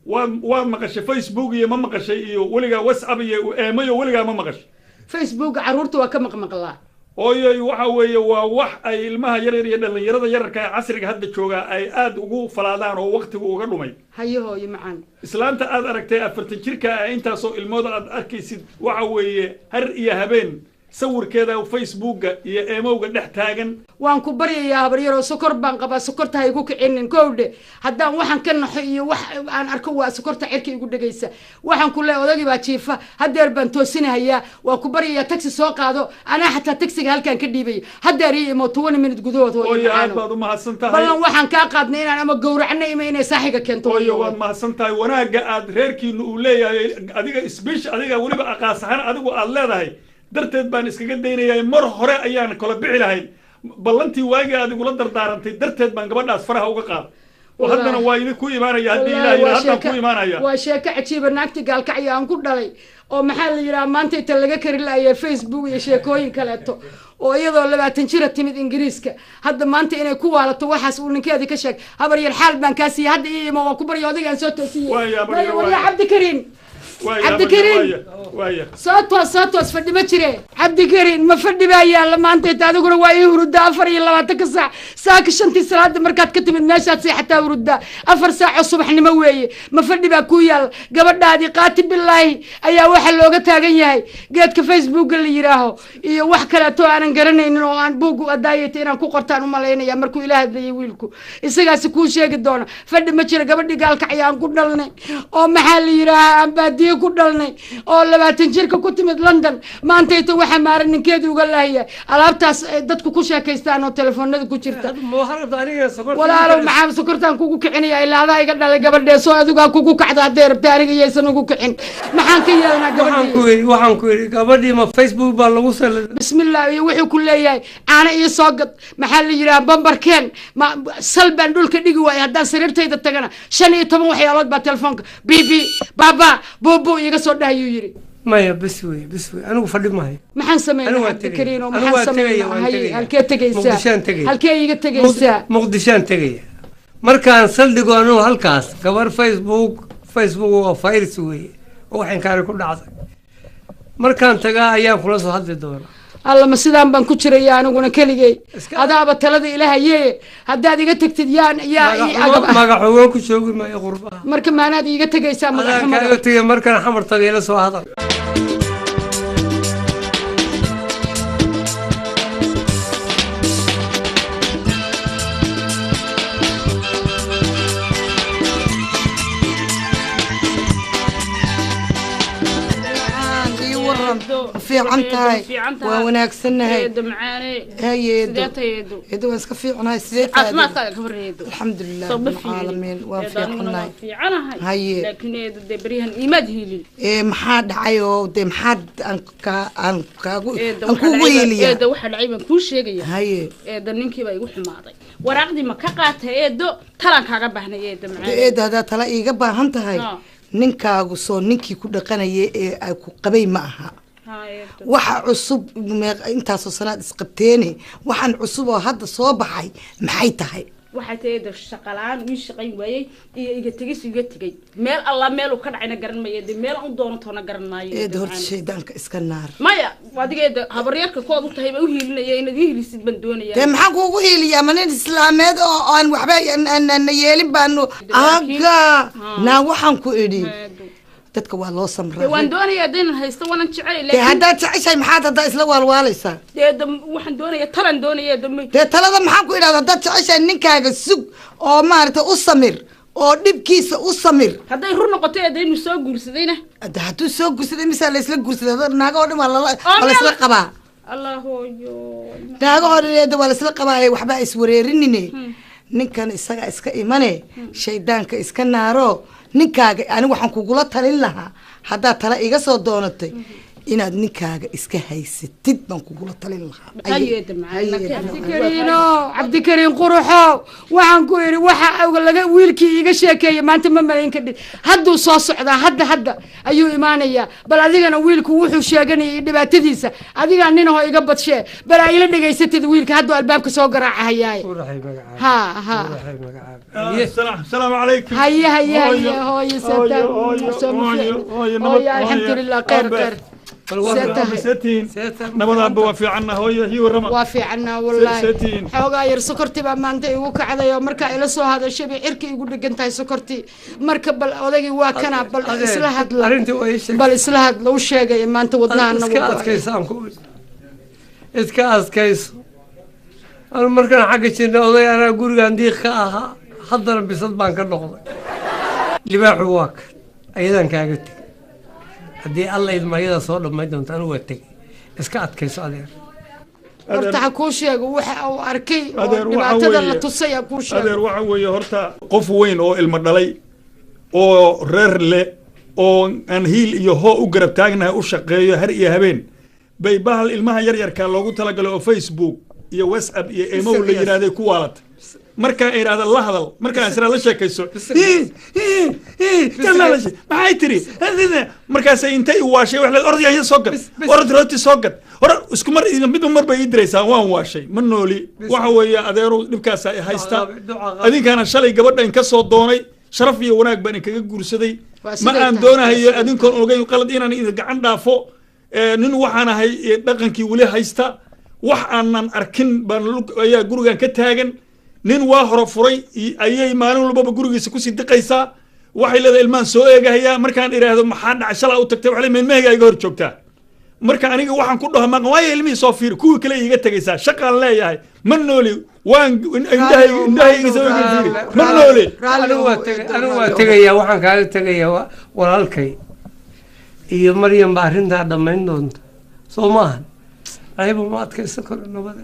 waad maqashay Facebook iyo ma maqashay iyo weligaa WhatsApp iyo eemayo weligaa ma maqashay Facebook carruurta waa ka maqmaqlaa hooyoy waxa weeye waa wax ay ilmaha yaryar iyo dhallinyarada yararka ee casriga hadda jooga ay aad ugu falaadaan oo waqtigu uga dhumay haye hooye macaan islaanta aad aragtay 40 jirka ah intaasoo ilmooda aad arkaysid waxa weeye har iyo habeen sawirkeeda Facebooka iyo eemowga dhex taagan waan ku baryayaa habaryaro sokor baan qabaa sokorta ha igu kicinin koowdhe haddaan waxaan ka naxo iyo wax aan arko waa sokorta cirka igu dhagaysa waxaan ku leeyahay odagii baa jiifa hadeer baan toosinahayaa waa ku baryayaa taxi soo qaado anaa xataa taxiga halkaan ka dhiibay hadeer iyo imo 20 minute gudahood hooyo aad baad u mahadsantahay ballan waxaan kaa qaadnay inaan ama gowracna ima inay saaxiga keento hooyo waad mahadsantahay wanaaga aad reerkiinu u leeyahay adiga isbiish adiga weliba aqaasahan adigu aad leedahay darteed baan iskaga daynayay mar hore ayaan kala bixi lahayn ballantii waagi aad igula dardaarantay darteed baan gabadhaas faraha uga qaad haddana waa idin ku imaanaya haddii ilaahay haddaan ku imaanaya waa sheeko cajiiba naagti gaalkacyo aan ku dhalay oo maxaa la yidhaha maanta inta laga kari laayay Facebook iyo sheekooyin kaleeto oo iyadoo 20 jira timid ingiriiska hadda maanta inay ku waalato waxaas uu ninkeedii ka sheeg habar yar xaal baan kaa siiyay hadda iyo ma ku baryo odaygaan soo toosiyay waa Cabdikariin Cabdikariin soo toos fadhi ma jire Cabdikariin ma fadhi baa yaalla maanta inta adiguna waa ii hurda 24 saac saaka 5 salaada markaad ka timid meeshaad seexataa hurda 4 saac oo subaxnimo weeye ma fadhi baa ku yaal gabadhaadii qaati billaahi ayaa waxa looga taagan yahay geedka Facebook la yiraaho iyo wax kale to aanan garanaynin oo aan buugu adaayay inaan ku qortaan u maleynaya markuu ilaahay hadlayay wiilku isagaasi ku sheegi doona fadhi ma jira gabadhii gaalkacyo aan ku dhalnay oo maxaa la yiraahaa aan baadiye ku dhalnay oo 20 jirka ku timid London maanta inta waxa maaran ninkeedii uga lahayaa alaabtaas dadku ku sheekaystaan oo telefoonada ku jirta walaalow maxaa sokortaan kugu kicinaya ilaa iga dhalay gabadheesoo adiga kugu kacda haday rabta aniga yeesan ugu kicin maxaan ka yeelnaa gabadhii waxaan ku yiri gabadhii ma Facebook baa lagu salay bismillah iyo wuxuu ku leeyahay aana iyo soo gad maxaa la yiraahdaa bambarkeen ma salban dhulka dhigi waay haddaan sariirtayda tagana 15 waxyaalood baa telefoonka bibi baba bobo iga soo dhaayuu yiri maya bas wey anigu fadhi maayo maxaan sameeynaa Cabdikariin oo maxaan sameeynaa halkee tagaysaa halkee iga tagaysaa muqdishaan tagaya markaan saldhigo anu halkaas gabar Facebook waa virus wey oo waxaan kaari ku dhacday markaan tagaa ayaan kula soo hadli doonaa alla ma sidaan baan ku jiraya aniguna keligay adaaba talada ilaahaye haddaad iga tagtid magaxoogan ku joogi maayo qurbaha marka maanaad iiga tegaysaa magaxumada markaan xamar tagay la soo hadal fiican tahay waa wanaagsannahay hayeedo waa iska fiicnahay sidee alxamdulilah rabbilcaalamiin waa fiicanahay haye maxaa dhacay oo de maxaad aan kugu yeeliyaa waxa dhacay baan kuu sheegaya haye eedo ninkii baa igu xumaaday waraaqdii ma ka qaatay eedo talan kaaga baahnay eedo macaan eedo hadaa tala iiga baahan tahay ninkaagu soo ninkii ku dhaqanayay ee ay ku qabay ma aha waxa cusub intaasoo sanaad isqabteene waxaan cusub oo hadda soo baxay maxay tahay waxay tahay shaqalaan uu shaqayn waayay iyo iga tegay meel alla meel uu ka dhacayna garan maayo meel uu doono toona garan maayo ee horta shaydaanka iska naar maya wadigeeda habaryarka kood u tahay ba u hiilinaya inaad hiilisid ban doonaya de maxaan kuugu hiiliyaa manin islaameed oo aan waxba aan yeelin baanu aga naa waxaan ku idhi dadka waa loo samraa waan doonayaa inaan haysto waan jecel laakiin haddaad jeceshay maxaad hadda isla waalwaalaysaa waxaan doonayaa talan doonayaa dee talada maxaan ku idhahdaa haddaad jeceshay ninkaaga sug oo maaragtay u samir oo dhibkiisa u samir hadday run noqoto inuu soo guursadayna hadduu soo guursaday misaa la isla guursaday naaga oo dhan waa la isla qabaa allahoyo naaga oo dhan waa la isla qabaa waxba iswareerinine ninkan isaga iska imane shaydaanka iska naaro ninkaaga ani waxaan kugula talin lahaa haddaad tala iga soo doonatay inaad ninkaaga iska haysatid baan kugula talin lahaa cabdikariin quruxow waxaan ku yidhi waxa awga laga wiilkii iga sheekeeyay maanta ma malayn kadhid hadduu soo socdaa hadda ayuu imaanayaa bal adigana wiilku wuxuu sheeganayay dhibaatadiisa adigaa ninahoo iga badshee bal aa ila dhegaysatid wiilka hadduu albaabka soo garaacahayaaye السلام عليكم هيا هوي ستة الحمد لله خير ستين نبض أبو في عنا هي والرمى وافي عنا والله حوجا ير سكرتي بقى ما أنت يوك على يوم مركا إلى سو هذا الشيء بيركي يقول لك أنت سكرتي مركب بل أودي واكنا بل إصلاح بل إصلاح لو شيء ما أنت وضنا إسكاس كيس المركا حق الشيء أودي أنا أقول عندي خاها حضر بصد بانك النقطة لباح واك أيضا كاقت هدي الله إذا ما يدا صار ما يدون تانو وتك إسكات كيس أدير هرتا كوشيا وح أو أركي دبعتها اللي تصيا كوشيا أدير وعوي هرتا قف وين أو المدلي أو ريرلي أو أنهيل يهو أقرب تاجنا أو شقي هرئي هبين بيبهل المها يرير كان لوجو تلاقي فيسبوك يا واتساب يا إيميل اللي ينادي كوالت marka ay iraada la hadal marka aan sira la sheekayso maxay tiri markaas intay waashay wax la ordayay soo gad ordrooti soo gad hore isku mar mid bay idraysaan waan waashay ma nooli waxa weeye adeeru dhibkaas ay haysta adinkana shalay gabadhan ka soo doonay sharaf iyo wanaag baan kaga guursaday ma aan doonahayo adinkoon ogeyn qalad inaan idin gacan dhaafo nin waxaan ahay dhaqankii wali haysta wax aanan arkin baan ayaa gurigan ka taagan nin waa hore furay ayay maalin walba gurigiisa ku sii diqaysaa waxay leedahay ilmaan soo eegaya markaan iraahdo maxaa dhacay shalay u tagtay waxa leeyahay meehayga iga hor joogtaa marka aniga waxaan ku dhaho ma way ilmii soo fiir kuwa kale iga tagaysaa shaqaan leeyahay ma nooli waan indhahay soo fiiri ma nooli anigu waa tagaya waxaan kaaga tagaya walaalkay iyo Maryam baa arrintaa dhamayn doonta soo maahan ayba ma adkaysan karo nabada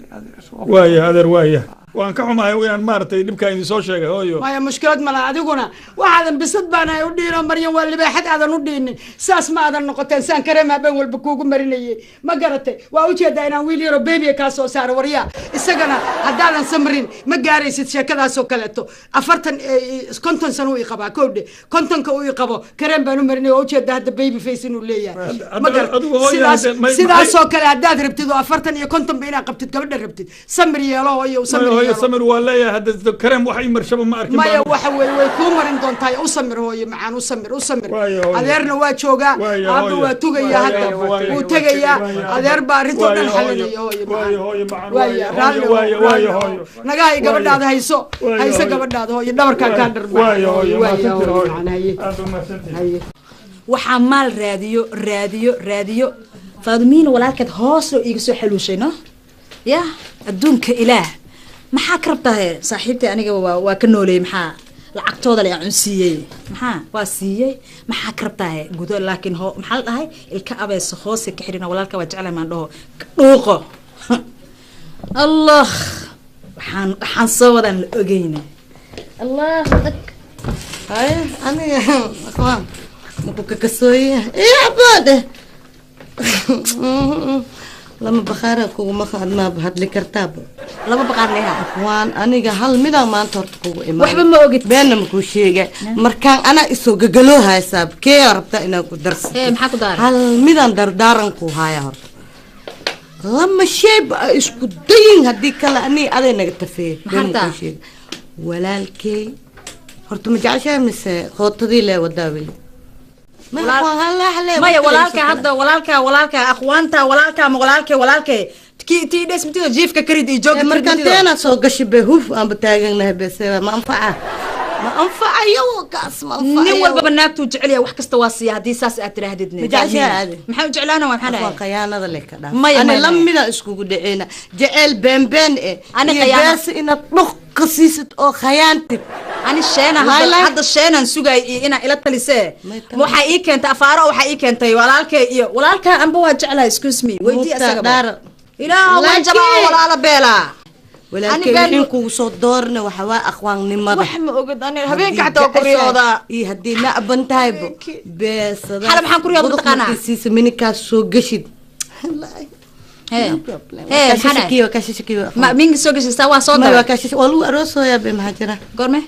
adeer waaya waan ka xumahay inaan maartay dhibka idin soo sheegay hooyo maya mushkilad mala adiguna waxaadan bisad baan ay u dhiino Maryam waa libaaxad aadan u dhiinin saas ma aadan noqoteen saan kareem habeen walba kuugu marinayay ma garatay waa u jeedaa inaan wiil yaro baby ka soo saaro wariya isagana haddaadan samrin ma gaaraysid sheekadaas oo kaleeto 40 sano uu qabaa koodhe 50 uu qabo kareem baan u marinay oo u jeedaa hadda baby face inuu leeyahay ma garatay sidaas oo kale haddaad rabtid 40 iyo 50 inaa qabtid gabadha rabtid samir yeelo iyo samir سمر ولا يا هذا كرم وحي مرشبه ما أركب ما يوحى ويكون إن دون تاي أسمر هو معان أسمر أذيرنا واتشوجا أبو وتوجيا هذا وتوجيا أذير بارتون الحلني هو نجاي قبل هذا هيسو قبل هذا هو يدور كاندر وحمال راديو فاضمين ولا كده هاسو يجسوا حلو شيء نه يا الدون كإله maxaa ka rabtaa saaxiibtay aniga waa ka nooleey maxaa lacagtooda la cunsiiyay waa siiyay maxaa ka rabtaa gudo laakiin maxaa la dhahay ilka abeeso hoose ka xirina walaalka waa jeclay maan dhaho dhuuqo allah waxaan soo wadan la ogeyna allah hay aniga akhwaan muku ka sooyay abade lama bakhaara kugu ma khadma hadli kartaaba lama baqaar leeyahay waan aniga hal midaan maanta horta kugu imaan waxba ma ogid been ma ku sheegay markaan ana isoo gagalo haysaab kee rabta inaan ku darso maxaa ku daaray hal midaan dardaaran ku haya horta lama shay isku dayin hadii kala ani aday naga tafee been ku sheegay walaalkay horta ma jeceshahay mise qootadii lee wadaawili maya walaalka hadda walaalka akhwaanta walaalka تي داس بتيجي جيفك كريد يجوك مركانتين سو قش بهوف أم بتاعنا بس ما أنفع يو قاس ما أنفع نول بابا ناكتو جعليا وحكي استواسي هدي ساس أترهددني مجاشة محاول جعلانا ومحنا أخوان خيانة ذلك أنا لم يلا إسكو قدعينا جعل بين أنا خيانة بس إن طلق قصيصة أو خيانتك أنا الشينة هذا الشينة نسوقي إنا إلى التلسة مو حقيقي أنت أفارة وحقيقي أنت ولالك أم بوا جعلها إسكوسمي ويدي أساقب إلا وين جماعة ولا بيلا walaalkay wixii kugu soo doorna waxa waa aqwaannimada wax ma ogid ani habeenka xataa ku riyoodaa iyo haddii na aban tahaybo beesada xala maxaan ku riyoodaa taqaanaa siisa minikaas soo gashid ma mingi soo gashaysaa waa soo daray waa lagu aroosooyaa be maxaa jira goorme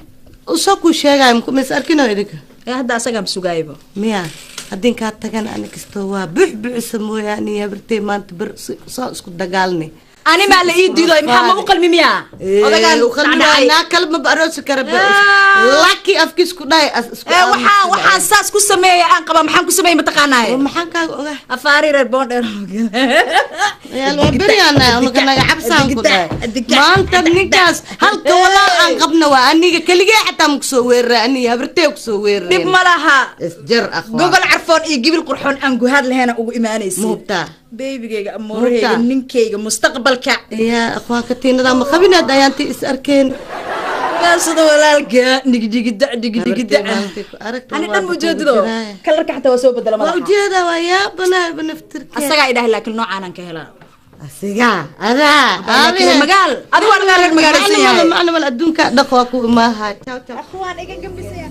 usoo kuu sheegaayo mas arkino idinka hadda asagaa masugaayaba miya haddin kaa tagan ani kastoo waa buuxbuucisa mooyaane habartay maanta bar soo isku dagaalni ani maa la ii diidoy maxaa ma u qalmi miyaa odagaan naa kale ma aroosi kara laki afkiis ku dhahay waxaan saas ku sameeya aan qaba maxaan ku sameeyay mataqaanaaye maxaan kaaga ogaa afaari reer boondheer waa beryaanaa unaga naga cabsaan ku dhahay maanta ninkaas halka walaal aan qabna waa aniga keligee xataa ma kusoo weeraray aniga habartee kusoo weeraray dhib ma laha isjar akhwaan gogol carfoon iyo gibil qurxoon aan guhaad laheena ugu imaanaysa muubtaa beebigayga amoorahayga ninkayga mustaqbalka yaa akhwaanka tiinada ma qabinaad ayaantii is arkeen sida walaalka digdigida ani dhan ujeedido kalarka xataa waa soo bedela waa ujeeda waa yaabana banaftirka asagaa idhahay laakiin noocaanan ka helaa asiga adaa magaal adigu waa reer magaaleysan yahay macna mal adduunka dhaq waa ku imaaha ciao ciao akhwaan iga gambisaya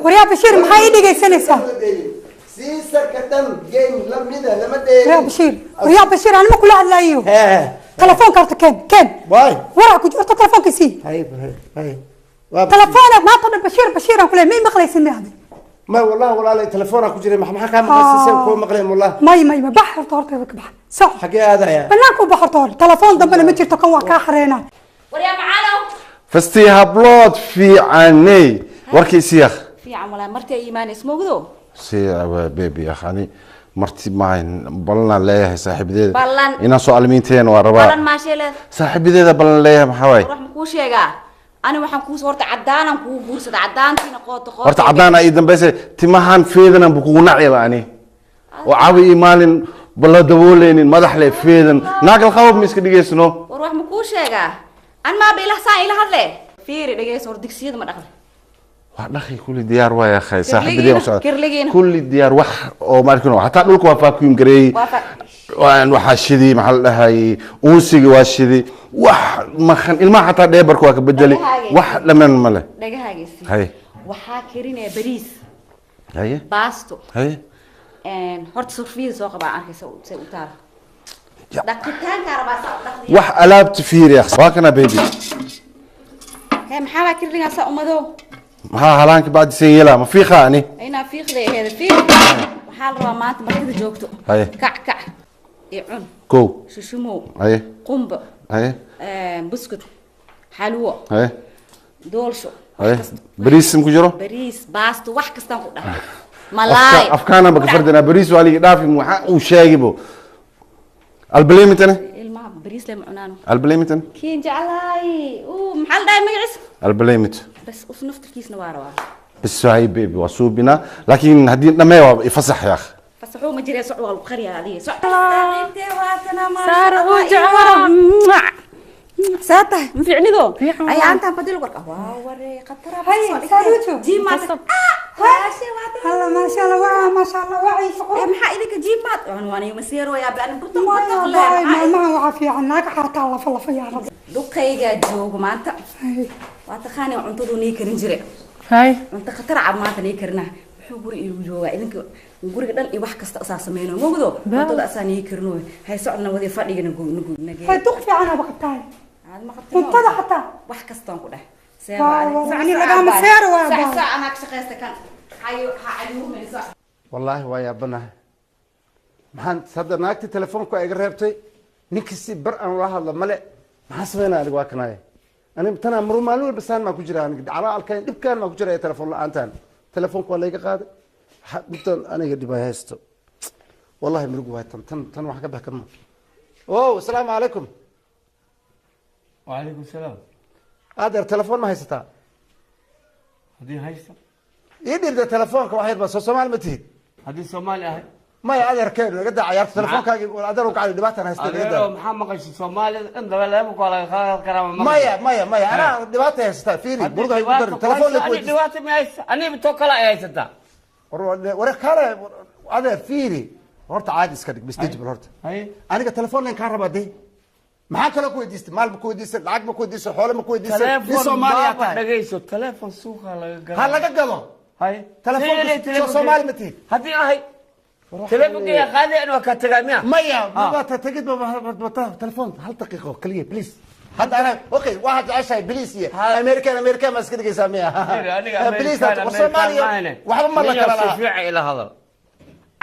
waryaa bashiir maxaa ii dhegaysanaysaa waryaa bashiir anima kula hadlaayo telefoonka horta keen waraa ku jirto telefoonka sii telefoona maanta dhan bashiir aan kule ma maqlaysin miade ما والله ولا تلفونك كجري ما كان مقصصين كو مقلين والله ما بحر طورتي كبح صح حقي هذا يا بناكو بحر طور تلفون دبنا ما جرتو كان كا خرينا وريا معانا فستي هبلود في عيني وركي سيخ في عم ولا مرتي ايمان اسمه قدو سي بيبي يا خاني مرتي معي بلنا ليه صاحب ذي بلن انا سؤال مينتين وربا بلن ماشي له صاحب ذي بلن ليه محاوي روح مكو شيغا أنا waxaan ku soo horta cadaan ku guursada cadaantina qoto qoto horta cadaan ay dambayse timahan feedan buku nacay baani oo caawi imaalin bala dabooleenin madax le feedan naagal qawb miska dhigeysno war wax ma ku sheegaa an ma bay la saan ila hadle fiiri dhageyso hor digsiyada ma dhaqan wax dhaqi kulli diyaar waa ya khay saaxiibadii kulli diyaar wax oo markino hatta dhulku waa vacuum gareey waan waxa shidi maxal dhahay uunsiga waa shidi wax ma khan ilma hatta dheebarku waa ka bedeli wax dhamaan male dhagahaagisi hay waxa kirinaya bariis hay baasto hay horta surfiida soo qabaa arkaysa say u taal dhaqitaanka rabaa saa dhaqdi wax alaabta fiiri ya waa kana baby هي محالا كرلينا سا أمدو maxaa halaanka bacdi seen yeelaa ma fiiqa ani أنا فيخ ذي هذا فيخ محال رمات مركز جوكتو haye كع يعون kow ششمو haye قنبة haye بسكت حلوة haye دولشو haye bariis ku jiro بريس باستو wax kastaan ku dhahay malaay afkaana ba ka fardana bariis waa liga dhaafi waxa uu sheegibo albaleemitana ilmaha bariis la macunaano albaleemitan kiin jeclahay maxal dhahay magaciis albaleemit bas us naftirkiisna waa rabaa bas hay baby waa suubina laakiin hadii dhamee waa ifasax yaa fasaxo ma jiray socod wal qariya adiga socod saar uu jeclaa ساتة مفعنيدو أي أنت بدل ورقة ووري قطرة هاي ساروتو جيمات هلا ما شاء الله وعي ما شاء الله وعي شقول ما إذا جيمات أنا مسير ويا بأن برتق ما وعافي عنك حتى الله فلا في عرض دقيقة جوج ما أنت واتخاني وعنتو نيكرين جري هاي أنت خطر عب ما تنيكرنا حبور يوجوا إذنك نقول كده الإباح كاستأساس منه مو كده أنتو أساني يكرنوه هاي صعدنا وذي فرق نقول هاي تخفي عنها بقطعي منتظر حتى wax kastaan ku dhahay يعني لقام سير waa sax ana ka shaqeysta kan hayo ha caliumeysa wallahi waa yaabana maxaan sadda naagti telefoonku ay iga reebtay ninkii bar aan la hadlo male maxaa sameynaa aniga waa kanaaye ani tana maru maalin walba saan ma ku jira aniga dacala alkaan dhibkaan ma ku jira telefoon la'aantaan telefoonku waa la iga qaaday intaan aniga dhibay haysto wallahi murugu waa tan wax ka baxkama oo assalaamu calaykum وعليكم السلام هذا التلفون ما هيستا هذه هيستا يدير ده تلفونك واحد بس صومال متهد هذه الصومالي أهي maya adeerkeen naga daa ciyaarta telefoonkaagi adeer u kacay dhibaatan haysta naga daa adeero maxaa maqashay Soomaalida in dabaleebo kala qaad karama maya ana dhibaata haysta fiiri burga ay ku dar telefoon la ani dhibaata ma haysta ani bito kala ay haysata war kale adeer fiiri horta caadi iska dhig message horta aniga telefoon leen ka rabaa day maxaa kale ku weydiistay maal ku weydiistay lacag ma ku weydiistay xoolo ma ku weydiistay ni Soomaaliya tahay dhageyso telefoon suuqa laga gado hay telefoon Soomaali ma tii hadii ahay telefoon ka qaadi inuu ka tagaamiya maya ma ta tagid ma telefoon hal daqiiqo kaliya please هذا أنا أوكي واحد عايش بليسية أمريكا ما سكت يسميها بليسية وصوماليا واحد مرة كلا شفيع إلى هذا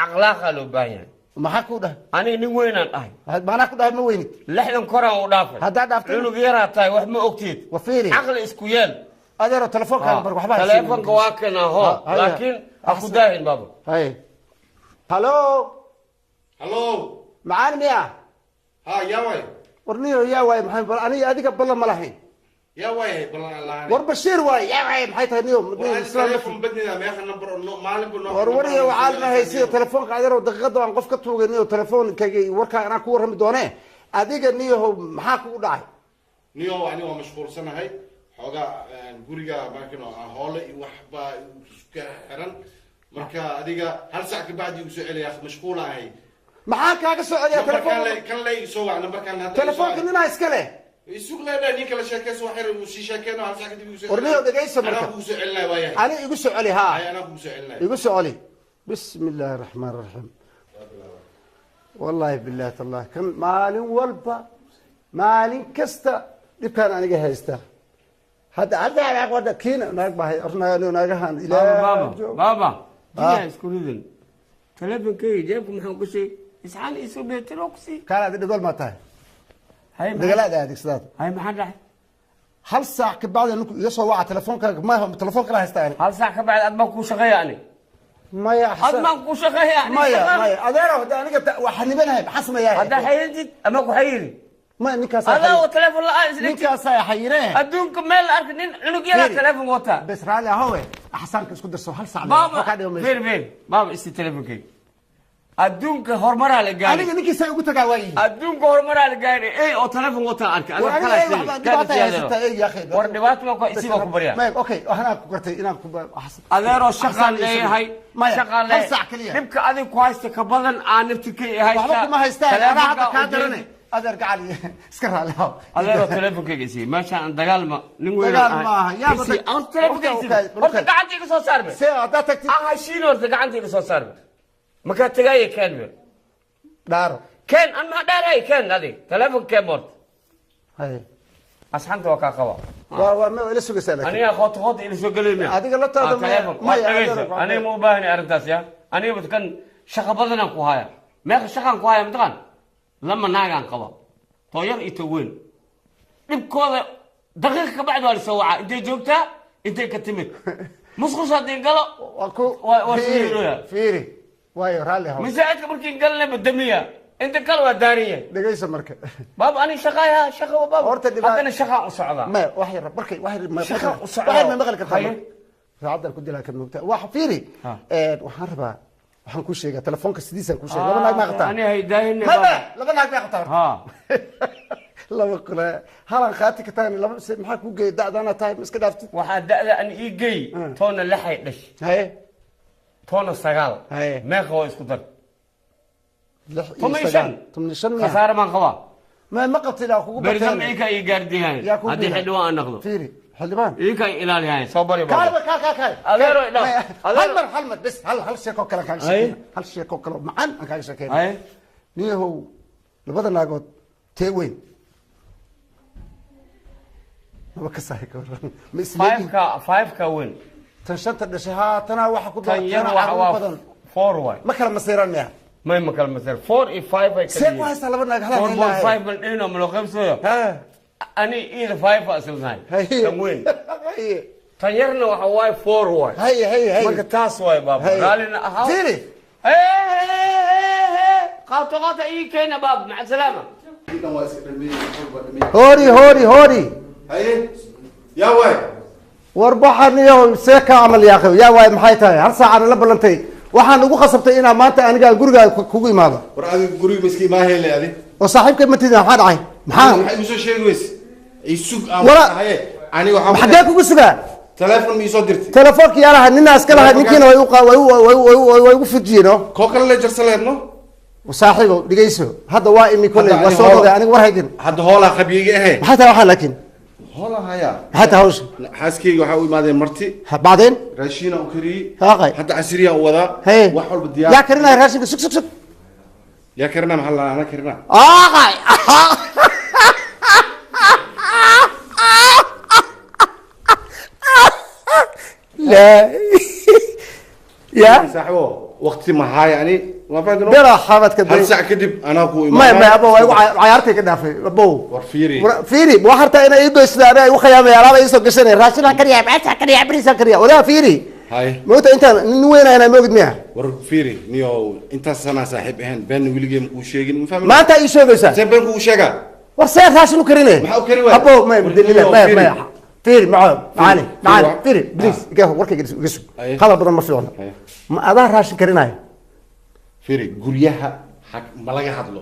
أغلاق لو باين ما حكوده أنا نوين أنا ما أنا كده نوين لحن كرة ودافع هذا دافع إنه غيرها تاي واحد ما أكتيد وفيري عقل إسكويل هذا لو تلفون كان برضو حبايب تلفون كواكنا هو لكن أخو داهن بابا هاي هلو هلو معانا ميا ها يا وي ورنيو يا واي محمد أنا أديك بالله ملاحين يا واي بالله الله وربشير واي يا واي محيط هنيوم تليفون بدنا ما احنا نمبر مالك وروري وعالنا هيسي تليفون قاعد ودققته عن قف كتوغ نيو تليفون كي وركا انا كو رمي دونه اديق نيو maxaa ku dhacay niyo ani waa mashquulsanahay xoga guriga markano hoole waxba iska xiran marka adiga hal saac ka baad igu soo celiyaa mashquul ahay maxaa kaaga soo celiyaa telefoon kan lay soo wacna markaan hadda telefoonka nina iska leh isuq leedahay ninka la sheekayso wax yar uu si sheekayno hal saac kadib igu soo ورنيو دقيسه marka ana igu soo celinay waaya ani igu soo celi ha ana igu soo celinay igu soo celi بسم الله الرحمن الرحيم والله بالله الله كم مالين والبا مالين كستا دي كان انا هيستا هذا على قد كينا ناقبه ارنا ناقهان الى بابا دي اسكولين تلفون كي جابكم محو كشي اسعال اسو بيتروكسي كان هذا دغول ما تاي هاي دغلا هذيك سداد هاي ما حد هل ساعه كبعد انك يسو وعى تليفونك ما هو تليفونك لا هيستا هل ساعه كبعد ادمك شقيه يعني ما يا حسن ادمك شقيه يعني ما يا اديره هذا انا وحنبنها بحسمه يا هذا حيرتي امك حيري ما نكاس هذا هو تليفون لا نكاس يا حيره ادونك ميل اركنين عنق يلا تليفون وتا بس رالي هو احسنك اسكو درسو هل ساعه بابا فين بابا استي تليفونك ادونك هرمرا لا غاري انا نكي ساي ugu tagaa way ادونك هرمرا لا غاري اي او تليفون وتا ارك انا kala يا اخي war dhibaato ma ku isiba ku bariya ما اوكي انا ku gartay inaan ku احسن adeero shaqan leeyahay shaqan leeyahay dibka adiga ku haysta ka badan aan naftikay haysta waxba kuma haystaa ana hadda ka daranay adeer gacali iska raalaha adeero telefonkayga si meesha aan dagaalma nin weyn ah yaa bada aan telefonkayga horta gacantiga soo saarbe see hada tagtid ah shiin horta gacantiga soo saarbe maka tagay keen daaro keen an ma daaray keen adi telefon kemort hay asxanta waa ka qaba waa ma ila sugasana aniga khot ila soo galay adiga la taado ma aniga ma u baahni arintaas ya aniga badkan shaqa badan ku haya meeqa shaqan ku haya midqan lama naagan qaba tooyar ito weyn dibkooda daqiiq ka bacd waa soo waca intay joogtaa intay ka timid musqus hadii galo waa fiiri waayo raalli hawo misaadka markii galna badamiya inta kale waa daariye dhageysa marka baab ani shaqaya shaqa baab horta hadana shaqa u socda ma wax yar markay wax yar ma shaqa u socda wax ma maqal kartaa raacada ku dilaa kan mugta wax fiiri waxaan rabaa waxaan ku sheegaa telefoonka sidiisan ku sheegaa laba naag ma qataa ani hay daahin laba naag ma qataa ha laba kale halan qaati ka taani laba maxaa ku geey da'dana tahay iska dhaaftid waxa da'da an ii geey toona la hay dhash hay toona sagaal meeqa waa isku dar tomishan khasaare maan qabaa ما قلت له أخوك برزم إيك أي جارديان هذه حلوة نقض فيري حلمان إيك أي إلالي هاي صبري بابا كال أغيرو لا هل بس هل شيء كوكلا كان شيء هل شيء كوكلا معن كان شيء أي نيه هو لبضل ناقود تيوين ما بكساهي كور فايف كوين تنشنت الدشها تنا واحد كده تنير واحد فور واي ما كلام مسيران مياه ما يمكن مثلا 4 اي 5 اي سيب واحد سلبنا هلا 4.5 من هنا من الخمسه ها اني اي 5 اصلا تموين طيرنا وحواي 4 واي هي ما تاس واي بابا قال لنا اهو فيري قاطعه اي كاين باب مع السلامه هوري هي يا واي واربحني يوم سيكا عمل يا اخي يا واي maxay tahay hal saac aan la balantay waxaan ugu khasabtay inaa maanta aniga guriga kugu imaado war adiga guriga miski ma hele adi oo saaxiibkay ma tidin maxaa dhacay maxaa igu soo sheegi weys ay sug aan haye aniga waxa maxaa kugu sugaa telefoon mi soo dirtay telefoonki yaalaha ninaas kala had ninkiina way ugu fujiyeen ko kale la jarsaleedno saaxiibo dhigayso hadda waa imi kulay waa soo oday aniga war haydin hadda hoola khabiiga ahay maxaa taa waxa laakiin hoola haya حتى هوش حاسكي waxa u imaadeen marti بعدين raashina u kari هاقي hadda casriya u wada wax walba diyaar يا كرنا راشن سك سك سك يا كرنا محل انا كرنا هاقي لا يا صاحبه وقت ما هاي يعني ما بعدين بلا حامد كده هل ساعه كدب انا اكو ما ابو عيارتي كده في ابو ورفيري فيري وحرتا انا ايدو اسدانا وخيام يا لابا يسو غشني راشنا كريا بعتها كريا بريسا كريا ولا فيري هاي موت انت وين انا موجود مياه ورفيري نيو انت سنه صاحب هن بين ويلجي مكو شيغين ما فاهم ما انت اي شيغيسا سبن كو شيغا ورسير راشن كرينه ما كري وين ابو ما ما فيري معاني فيري بليز قهوه وركي قسو خلص بدل ما فيونه ما اذا راشن كريناي فيري guryaha ma laga hadlo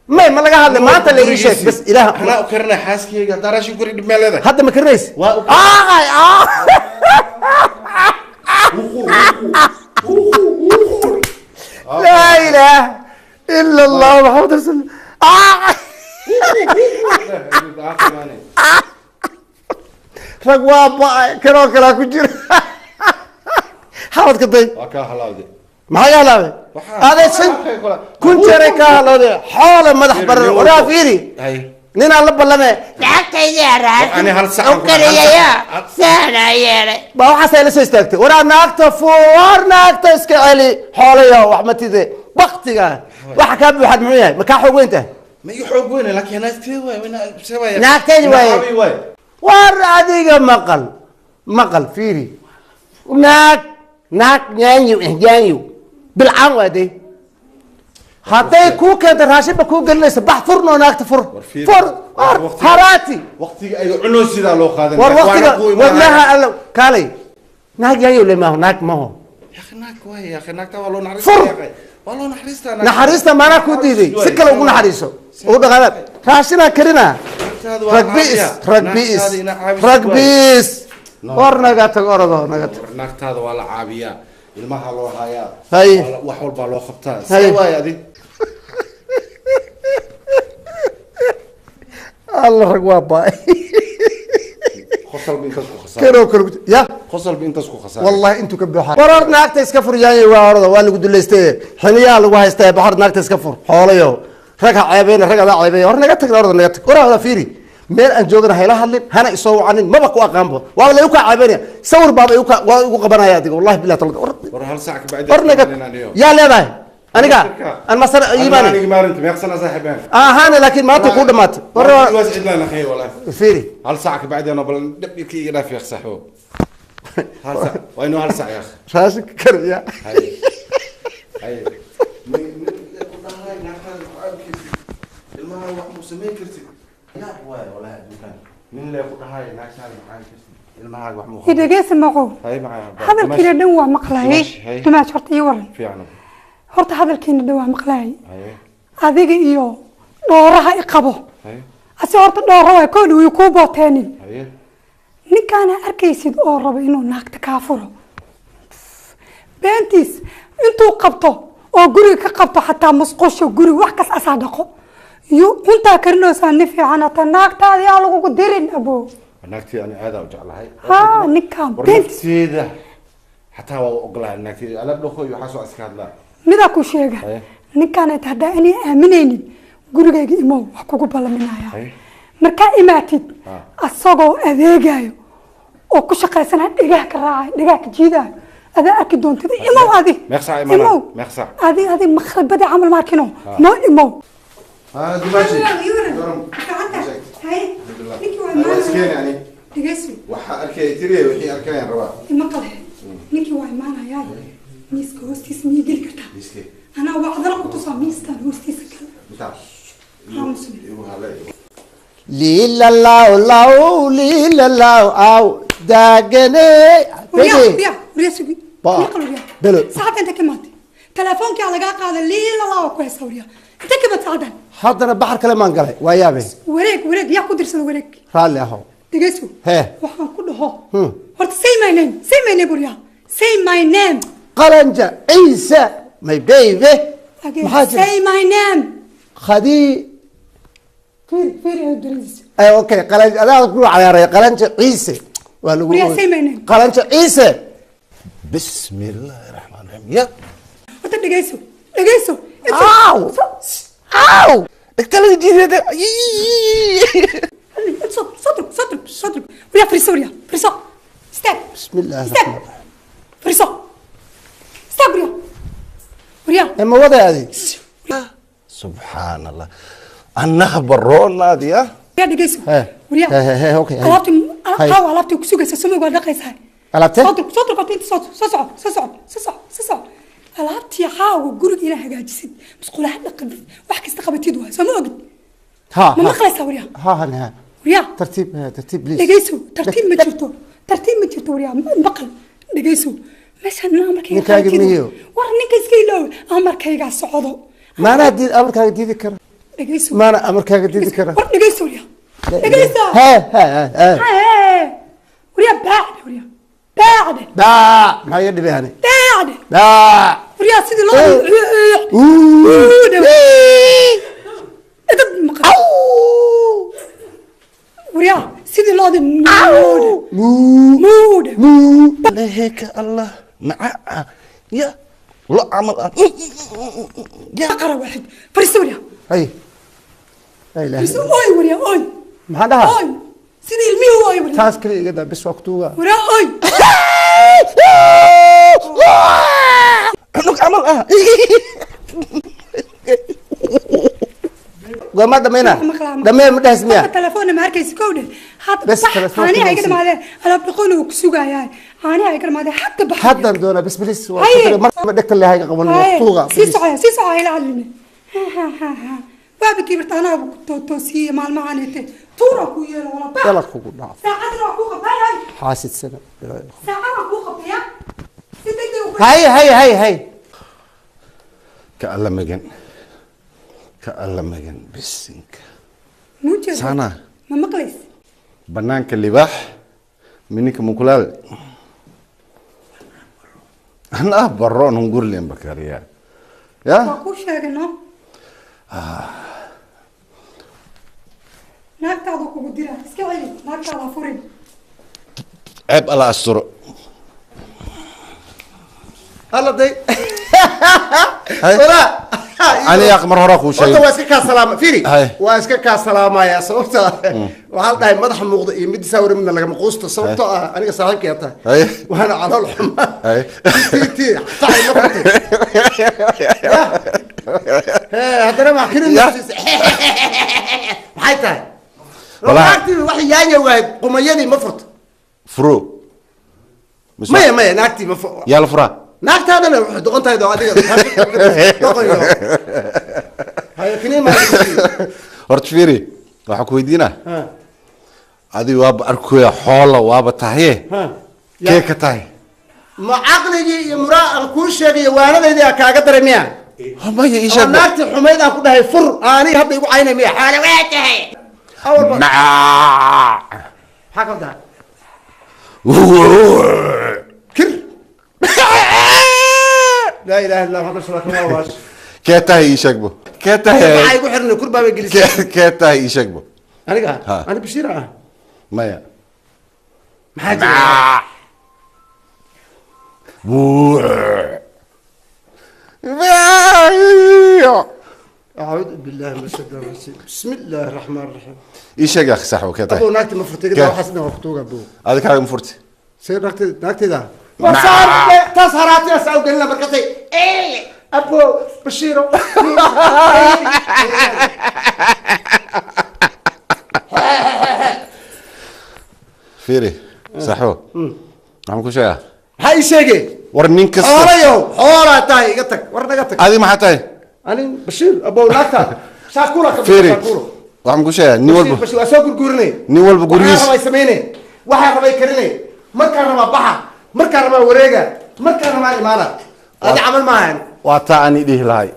ما laga hadlo maanta la ii sheeg bas ilaah ana u karna xaaskeyga darashin guri dhib meelada hadda ma karnays لا اله الا الله محمد رسول الله رقوا كانوا كلا كجير حاولت كدي وكا حلاودي ما هي هلاوي هذا سن كنت ريكا هلاوي حول مدح بر ولا فيري نين الله بلمه لعبت يا راس انا هل ساعه يا سنه يا با waxa say la soo istaagtay waraa naagta foor naagta iska celi xoolayo wax ma tide waqtiga waxa ka buuxad muxuu yahay ma ka xoog weynta ma ii xoog weyn laakiin naagtay way sabaya naagtay way war adiga maqal fiiri naag yaanyo bilcaan waade hadday kuu keento raashinba kuu gelinaysa bax furnoo naagta fur haraati waqtiga ay cuno sidaa loo qaadan war waqtiga wadnaha alla kaalay naag yaanyo le maaho naag maho naag waay ya naagta waa loo naxariistaa waa loo naxariistaa naxariista maana ku diiday si kale ugu naxariiso ugu dhaqaalaad raashina karina ragbiis war naga tag orado naga tag naagtaada waa la caabiyaa ilmaha loo hayaa hay wax walba loo qabtaa say waay adi الله رقوا باي خسر بنتس كو خسر كانوا كل يا خسر بنتس كو خسر والله انتو كبوحه قرار ناقته اسكفر جاي وارده waa lagu duleystay xiliyaa lagu haystay baxar naagta iskafur xoolayo raga ceebeen raga la ceebeen hor naga tag orada naga tag orada fiiri meel aan joogana hayla hadlin hana isoo wacanin maba ku aqaanbo waa la igu ka ceebeen sawir baaba igu qabanaya adiga wallahi billahi talad war hal saac ka bacdi ya leedahay aniga an masar iimaan aniga maarinta meeqsana saaxiibaan ahana laakiin maanta ku dhamaat war waas cidlana khayr wallahi fiiri hal saac ka bacdi ana bal dabki iga dhaaf yax saxo hal saac waa inuu hal saac yax raashin kariya hay ilmaha wax mu sameey kartid yaa waay wallahi dukaan min la ku dhahay naagtaada maxay kartid ilmaha wax mu idageysa maqo hay macaa hadalkiina dhan waa maqlaayay dumaa horta iyo waran fiicna horta hadalkiina dhan waa maqlaayay adiga iyo dhooraha i qabo ase horta dhoora way koodhi way kuu booteenin ninkaana arkaysid oo raba inuu naagta kaa furo beentiis intuu qabto oo guriga ka qabto xataa musqusho guri wax kas asaa dhaqo iyo cuntaa karinaysaa ni fiican hata naagtaada yaa lagugu dirin abo naagtii ani aada u jeclahay ninkaan beentiisa xataa waa ogolahay naagtii alaab dhaqo iyo waxaa soo iska hadlaa midaa ku sheega ninkaan haddaa inay aaminaynin gurigayga imow wax kugu ballaminaya markaa imaatid asagoo adeegayo oo ku shaqaysanaya dhigaha ka raacayo dhigaha ka jiidayo adaa arki doontid imow adi imow adi maqribadii camal maarkino noo imow waxaa arkay tiriye wixii arkayaan rabaa maqale ninkii waa imaanayaa miiska hoostiisa miyay geli kartaa anaa wacdala ku tusaa miistaan hoostiisa kale ليلا لاو لاو ليلا لاو أو داجني وريا وريا سوي بلو ساعات أنت كماتي تلفونك على قاعدة ليلة الله وكوي سوريا انت كيف تعدل haddana baxar kale maan galay waa yaabay وريك يا قدر سو وريك raalli ahow دقيسو hee waxaan ku dhaho horta say my name buriya say my name qalanja ciise my baby say my name khadii فيري ادريس ay okay qalanja adaa ku cayaaray qalanja ciise waa lagu buriya say my name qalanja ciise bismillahir rahmanir rahim ya horta dhageyso aw aw اكتلي جديد صدرك ويا فريسوريا فريسو ستاب بسم الله الرحمن الرحيم فريسو ستاب وريا اما وضع هذه سبحان الله انا خبرونا دي يا دقيسو وريا هي اوكي علابتي كسوغا سمو غا دقيسها علابتي صدرك انت صدق alaabtii xaawo guriga ina hagaajisid musqulaha dhaqan wax kasta qabatid waa sama ogid ha ma maqlaysaa wariya ha wariya tartiib please dhageyso tartiib ma jirto wariya maqal dhageyso meeshan ninkaaga miyo war ninka iska ilaaw amarkayga socdo maana hadii amarkaaga diidi kara dhageyso maana amarkaaga diidi kara war dhageyso wariya dhageyso wariya baad ما يدري يعني باع وريا سيدي الله وريا سيدي الله مود لهيك الله مع يا لا عمل يا قرا واحد فريسوريا هاي لا اله الا الله وريا اوي ما هذا سيدي الميو اوي وريا تاسكري كذا بس وقتها وريا اوي عنق عمل وما دمينا دمي مدهس مياه تلفون ما هركيس كوده بس تلفون أنا هاي كده ماذا أنا بقوله كسوقة يعني أنا هاي كده ماذا حتى بحر حتى دونا بس بليس ما دكت اللي هاي قبل وقتها سيسعة هاي لعلمني ها بابك كبرت أنا توسي مع المعانيته تورا كويا ولا يلا خوكو نعم ساعات روحوك باي حاسد سنة ساعات روحوك بيا هاي كألا مجن بسنك موجود سانا ما مقلس بنانك اللباح منك مكلال أنا برون نقول لهم بكاريا يا باكوش هذا نو ناكتا دوكو بديرا اسكعلي ناكتا على فورين عيب الله أستر الله دي أنا يا أخي مرة أخو شيء. أنت واسكك السلام فيري. واسكك السلام يا صوبته. وهذا مدح موضوع يمد ساور من اللي مقصته صوبته أنا صاحب كياته. وأنا على الحمى. تي صحيح نقطة. هذا ما كنا نفس. حيته. والله. واحد يعني واحد قمياني مفرط. فرو. ما ناكتي مفرط. يلا فرا. ناكت هذا أنا دقنت هذا عادي. هاي كني ما. هرتفيري راح كويدينا. هذه واب أركويا حالة واب تاهي. كيف تاهي؟ ما عقلي يمرأ الكوش شيء وانا ذي أكاعد ترميها. ما هي إيش؟ ناكت حميد أكو ده فر أنا هبي يقول عيني مية. حالة وين تاهي؟ أول مرة. حكم ده. كر. لا اله الا الله محمد رسول الله كيتا هي شكبه كيتا هي معي بحرنا كل باب الجليس كيتا هي شكبه انا قاعد انا بشير ما يا ما حاجه اعوذ بالله من الشيطان الرجيم بسم الله الرحمن الرحيم ايش يا اخي صح وكيتا ابو ناكتي مفرتي كده وحسنا وقتوها ابو هذاك حاجه مفرتي سير ناكتي ده وصار تصهرات يسعوا قلنا بركتي ايه ابو بشيرو فيري صحو عم كوشا هاي شيء ورنين كسر اوريو اورا تاي قتك ورنا قتك هذه ما حتاي انا بشير ابو لاكا شاكولا فيري وعم كوشا نيول بشير اسوق غورني نيول بغوريس ما يسميني waxa rabay karinay marka raba baxa marka raba wareega marka raba imaana hada amal maahan واتا اني ديه لاي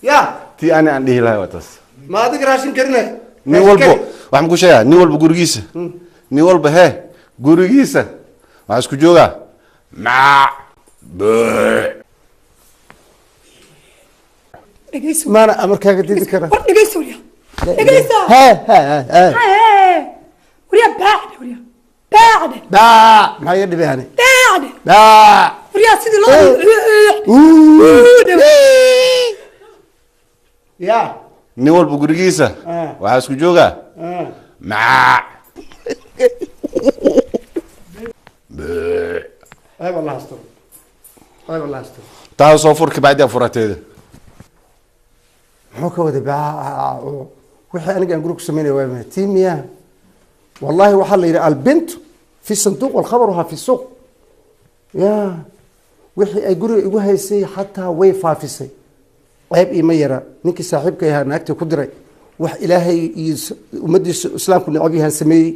يا تي انا ان ديه لاي واتاس ما ادك راشن كرنا ني والبو waxaan ku sheegaa nin walba gurigiisa nin walba he gurigiisa waxa isku jooga ma dhegeyso maana amarkaaga didi kara war dhegeyso wariya dhegeyso ha wariya baad wariya baad maxay dhibeen baad wariya sidii loo يا nin walba gurigiisa waxa isku jooga ma اي والله استر اي والله استر taa soo furka baad furateeda muxuu ka wada baa wixii aniga aan guriga ku sameynay waa tiimiya wallahi waxa la yiri albint fi sanduuq wal khabaruha fi suuq ya wixii ay guriga igu haysay hatta way faafisay qayb ima yara ninkii saaxiibka yahay naagta ku diray wax ilaahay iyo ummadiisa islaamku necab yahan sameeyay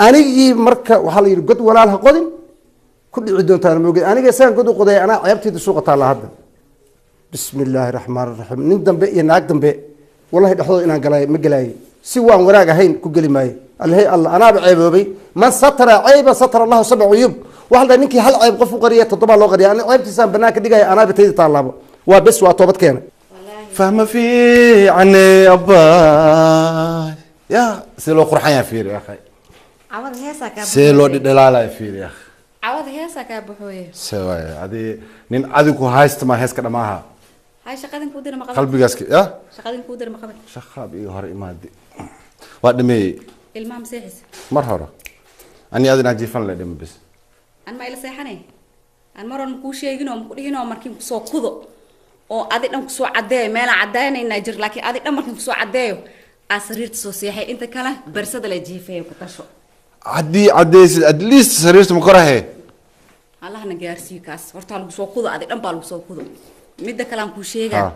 anigii marka waxa la yiri god walaal ha qodin ku dhici doontaan moogay aniga saan god u qoday ana ceebteeda suuqa taala hadda bismillaahir rahmaanir rahiim nin dambe iyo naag dambe wallahi dhaxdo inaan galay ma galay si waan wanaag ahayn ku gali maay allahay allah ana ceeboobay man satara ceeba satara allah sab'u yub waxa ninkii hal ceeb qof u qariya todoba loo qariya ana ceebtiisaan banaanka dhigay ana batayda taalaabo waa bes waa toobad keena fahma fi ani abba ya si loo qurxan yaa fiir ya akhay عوض هيسا كاب si loo dhidhalaala fiir ya عوض هيسا كاب بحويه سواي adi nin adigu haysta ma heeska dhamaha هاي شقادن كودر ما قبل qalbigaas ya شقادن كودر ما قبل shaqaab iyo hore imaadi waa dhameeyay المام سيحس mar hore ani adina jiifan la dhim bis أنا ما إلا سيحني أنا مرة مكوش يجينو مكودينو مركين كسو كذو أو أدي نم كسو عداي مالا عداي نيجر لكن أدي نم مركين كسو عدايو أسريرت سوسيحي أنت كلا برسد لجيفه وكتشو haddii cadaysid at least sariirta ma korahe الله نجارسي كاس ورتها لو سو كذو أدي نم بالو سو كذو مدة كلام كوشيجا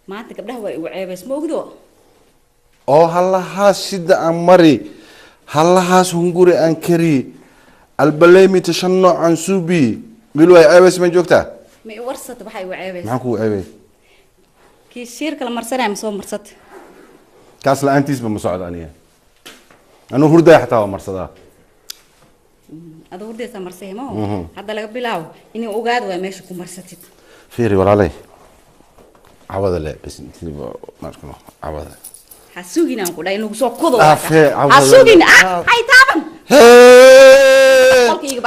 ما أنت قبله وعيبس موجودو oo halahaas shida aan mari halahaas hunguri aan kari albalemi tashanno aan subi mil way ceebes ma joogtaa ما ورثت بحي وعيبس maxaan ku ceebay كي الشركة المرسلة مسوي مرسط kaas la'aantiisba ma socdo aniga anuu hurdaya xataa waa marsadaa هذا ودي سمرسيه ما هو هذا لقى بلاو إني أوجاد وماشي كمرستت fiiri walaalay cawada le bas intii markano cawada حسوقنا نقول إنه سو كذا عفوا، عفوا. حسوقنا هاي تابن Hey! قولك يجي